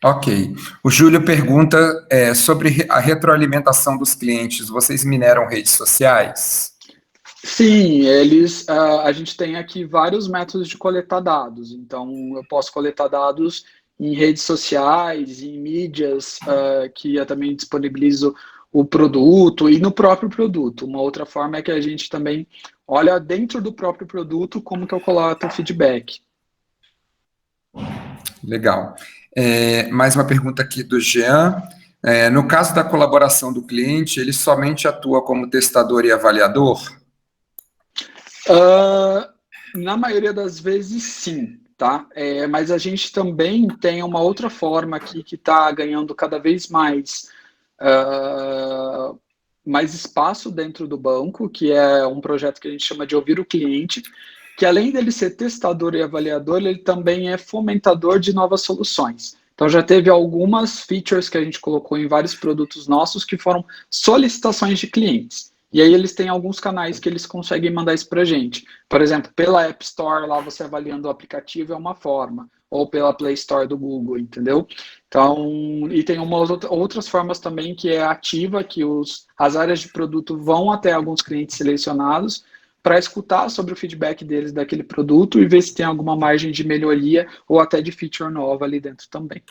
Ok. O Júlio pergunta sobre a retroalimentação dos clientes. Vocês mineram redes sociais? Sim, a gente tem aqui vários métodos de coletar dados. Então, eu posso coletar dados em redes sociais, em mídias, que eu também disponibilizo o produto e no próprio produto. Uma outra forma é que a gente também olha dentro do próprio produto como que eu coleto o feedback. Legal. Mais uma pergunta aqui do Jean. No caso da colaboração do cliente, ele somente atua como testador e avaliador? Na maioria das vezes, sim, tá? Mas a gente também tem uma outra forma aqui que está ganhando cada vez mais mais espaço dentro do banco, que é um projeto que a gente chama de ouvir o cliente, que além dele ser testador e avaliador, ele também é fomentador de novas soluções. Então já teve algumas features que a gente colocou em vários produtos nossos que foram solicitações de clientes. E aí eles têm alguns canais que eles conseguem mandar isso para a gente. Por exemplo, pela App Store, lá você avaliando o aplicativo é uma forma, ou pela Play Store do Google, entendeu? Então, e tem outras formas também que é ativa, que as áreas de produto vão até alguns clientes selecionados para escutar sobre o feedback deles daquele produto e ver se tem alguma margem de melhoria ou até de feature nova ali dentro também.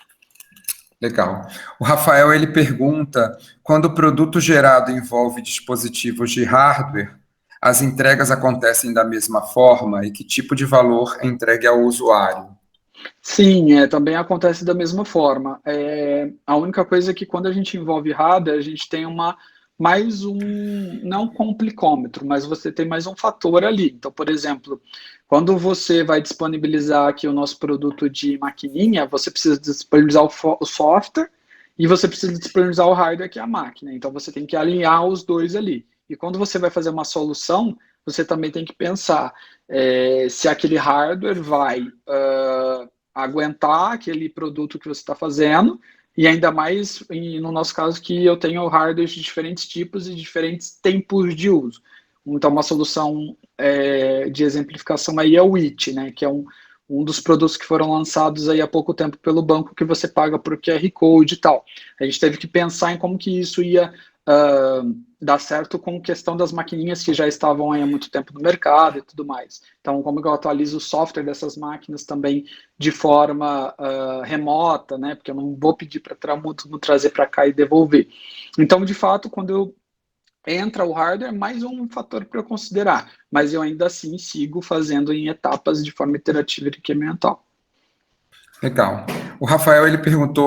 Legal. O Rafael, ele pergunta, quando o produto gerado envolve dispositivos de hardware, as entregas acontecem da mesma forma e que tipo de valor é entregue ao usuário? Sim, também acontece da mesma forma. A única coisa é que quando a gente envolve hardware, a gente tem mais um, não um complicômetro, mas você tem mais um fator ali. Então, por exemplo, quando você vai disponibilizar aqui o nosso produto de maquininha, você precisa disponibilizar o software e você precisa disponibilizar o hardware, que é a máquina. Então, você tem que alinhar os dois ali. E quando você vai fazer uma solução, você também tem que pensar se aquele hardware vai aguentar aquele produto que você está fazendo, e ainda mais no nosso caso que eu tenho hardwares de diferentes tipos e diferentes tempos de uso. Então, uma solução de exemplificação aí é o IT, né, que é um dos produtos que foram lançados aí há pouco tempo pelo banco, que você paga por QR Code e tal. A gente teve que pensar em como que isso ia dar certo com a questão das maquininhas que já estavam aí há muito tempo no mercado e tudo mais. Então, como eu atualizo o software dessas máquinas também de forma remota, né? Porque eu não vou pedir para trazer para cá e devolver. Então, de fato, quando entra o hardware, mais um fator para eu considerar. Mas eu ainda assim sigo fazendo em etapas de forma iterativa e incremental. Legal. O Rafael, ele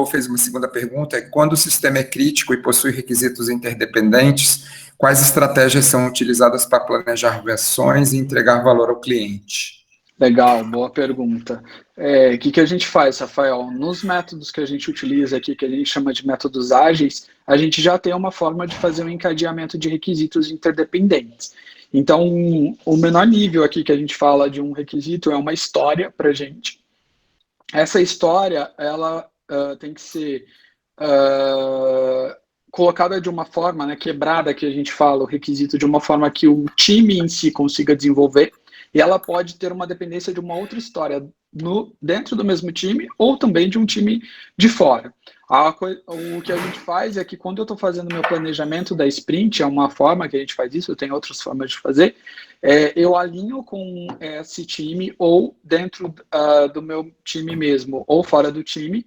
fez uma segunda pergunta, quando o sistema é crítico e possui requisitos interdependentes, quais estratégias são utilizadas para planejar versões e entregar valor ao cliente? Legal, boa pergunta. O que a gente faz, Rafael? Nos métodos que a gente utiliza aqui, que a gente chama de métodos ágeis, a gente já tem uma forma de fazer um encadeamento de requisitos interdependentes. Então, o menor nível aqui que a gente fala de um requisito é uma história para a gente. Essa história, ela tem que ser colocada de uma forma, né, quebrada, que a gente fala, o requisito, de uma forma que o time em si consiga desenvolver, e ela pode ter uma dependência de uma outra história dentro do mesmo time ou também de um time de fora. O que a gente faz é que quando eu estou fazendo meu planejamento da sprint, é uma forma que a gente faz isso, eu tenho outras formas de fazer, eu alinho com esse time ou dentro do meu time mesmo ou fora do time,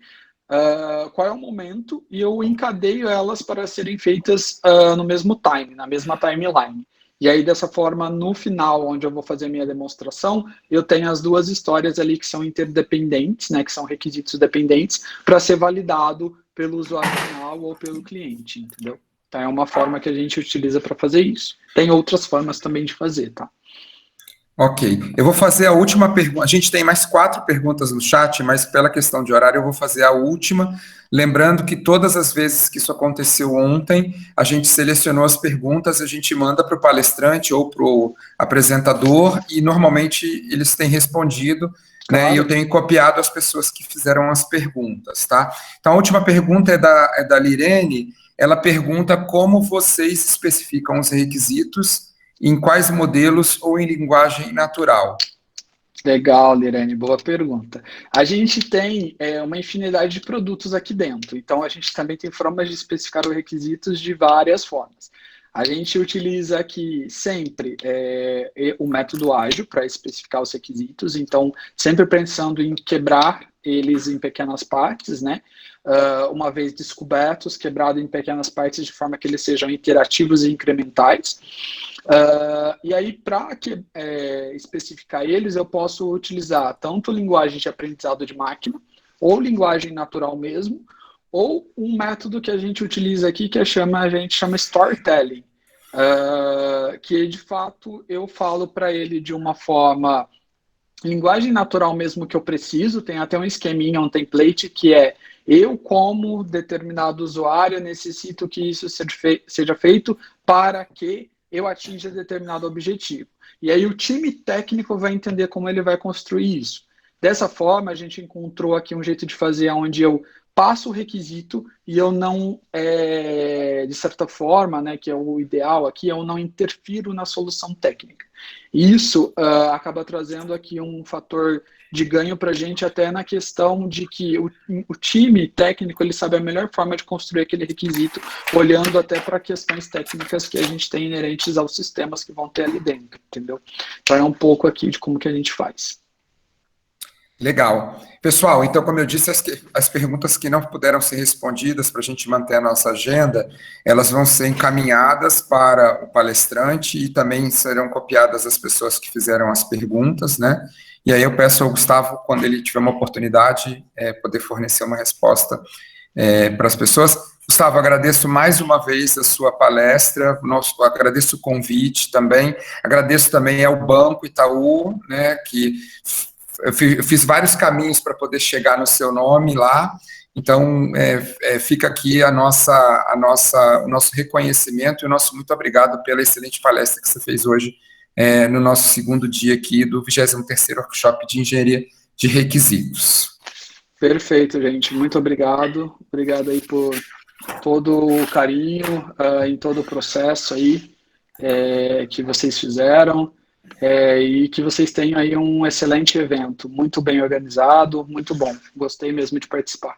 qual é o momento, e eu encadeio elas para serem feitas no mesmo time, na mesma timeline. E aí, dessa forma, no final, onde eu vou fazer a minha demonstração, eu tenho as duas histórias ali que são interdependentes, né, que são requisitos dependentes, para ser validado pelo usuário final ou pelo cliente, entendeu? Então, é uma forma que a gente utiliza para fazer isso. Tem outras formas também de fazer, tá? Ok, eu vou fazer a última pergunta. A gente tem mais 4 perguntas no chat, mas pela questão de horário eu vou fazer a última. Lembrando que todas as vezes que isso aconteceu ontem, a gente selecionou as perguntas, a gente manda para o palestrante ou para o apresentador e normalmente eles têm respondido, Claro. né? E eu tenho copiado as pessoas que fizeram as perguntas, tá? Então a última pergunta é da Lirene. Ela pergunta como vocês especificam os requisitos, em quais modelos ou em linguagem natural? Legal, Lirane, boa pergunta. A gente tem uma infinidade de produtos aqui dentro, então a gente também tem formas de especificar os requisitos de várias formas. A gente utiliza aqui sempre o método ágil para especificar os requisitos, então sempre pensando em quebrar eles em pequenas partes, né? Uma vez descobertos, quebrado em pequenas partes de forma que eles sejam iterativos e incrementais. E aí, para especificar eles, eu posso utilizar tanto linguagem de aprendizado de máquina, ou linguagem natural mesmo, ou um método que a gente utiliza aqui que a gente chama storytelling, que de fato eu falo para ele de uma forma linguagem natural mesmo que eu preciso, tem até um esqueminha, um template que Eu, como determinado usuário, necessito que isso seja feito para que eu atinja determinado objetivo. E aí o time técnico vai entender como ele vai construir isso. Dessa forma, a gente encontrou aqui um jeito de fazer onde eu passo o requisito e eu não, de certa forma, né, que é o ideal aqui, eu não interfiro na solução técnica. Isso acaba trazendo aqui um fator de ganho para a gente até na questão de que o time técnico ele sabe a melhor forma de construir aquele requisito, olhando até para questões técnicas que a gente tem inerentes aos sistemas que vão ter ali dentro, entendeu? Então é um pouco aqui de como que a gente faz. Legal. Pessoal, então, como eu disse, as perguntas que não puderam ser respondidas para a gente manter a nossa agenda, elas vão ser encaminhadas para o palestrante e também serão copiadas as pessoas que fizeram as perguntas, né? E aí eu peço ao Gustavo, quando ele tiver uma oportunidade, poder fornecer uma resposta para as pessoas. Gustavo, agradeço mais uma vez a sua palestra, agradeço o convite também, agradeço também ao Banco Itaú, né, que eu fiz vários caminhos para poder chegar no seu nome lá, então fica aqui o nosso reconhecimento e o nosso muito obrigado pela excelente palestra que você fez hoje no nosso segundo dia aqui do 23º Workshop de Engenharia de Requisitos. Perfeito, gente. Muito obrigado. Obrigado aí por todo o carinho em todo o processo aí que vocês fizeram e que vocês tenham aí um excelente evento, muito bem organizado, muito bom. Gostei mesmo de participar.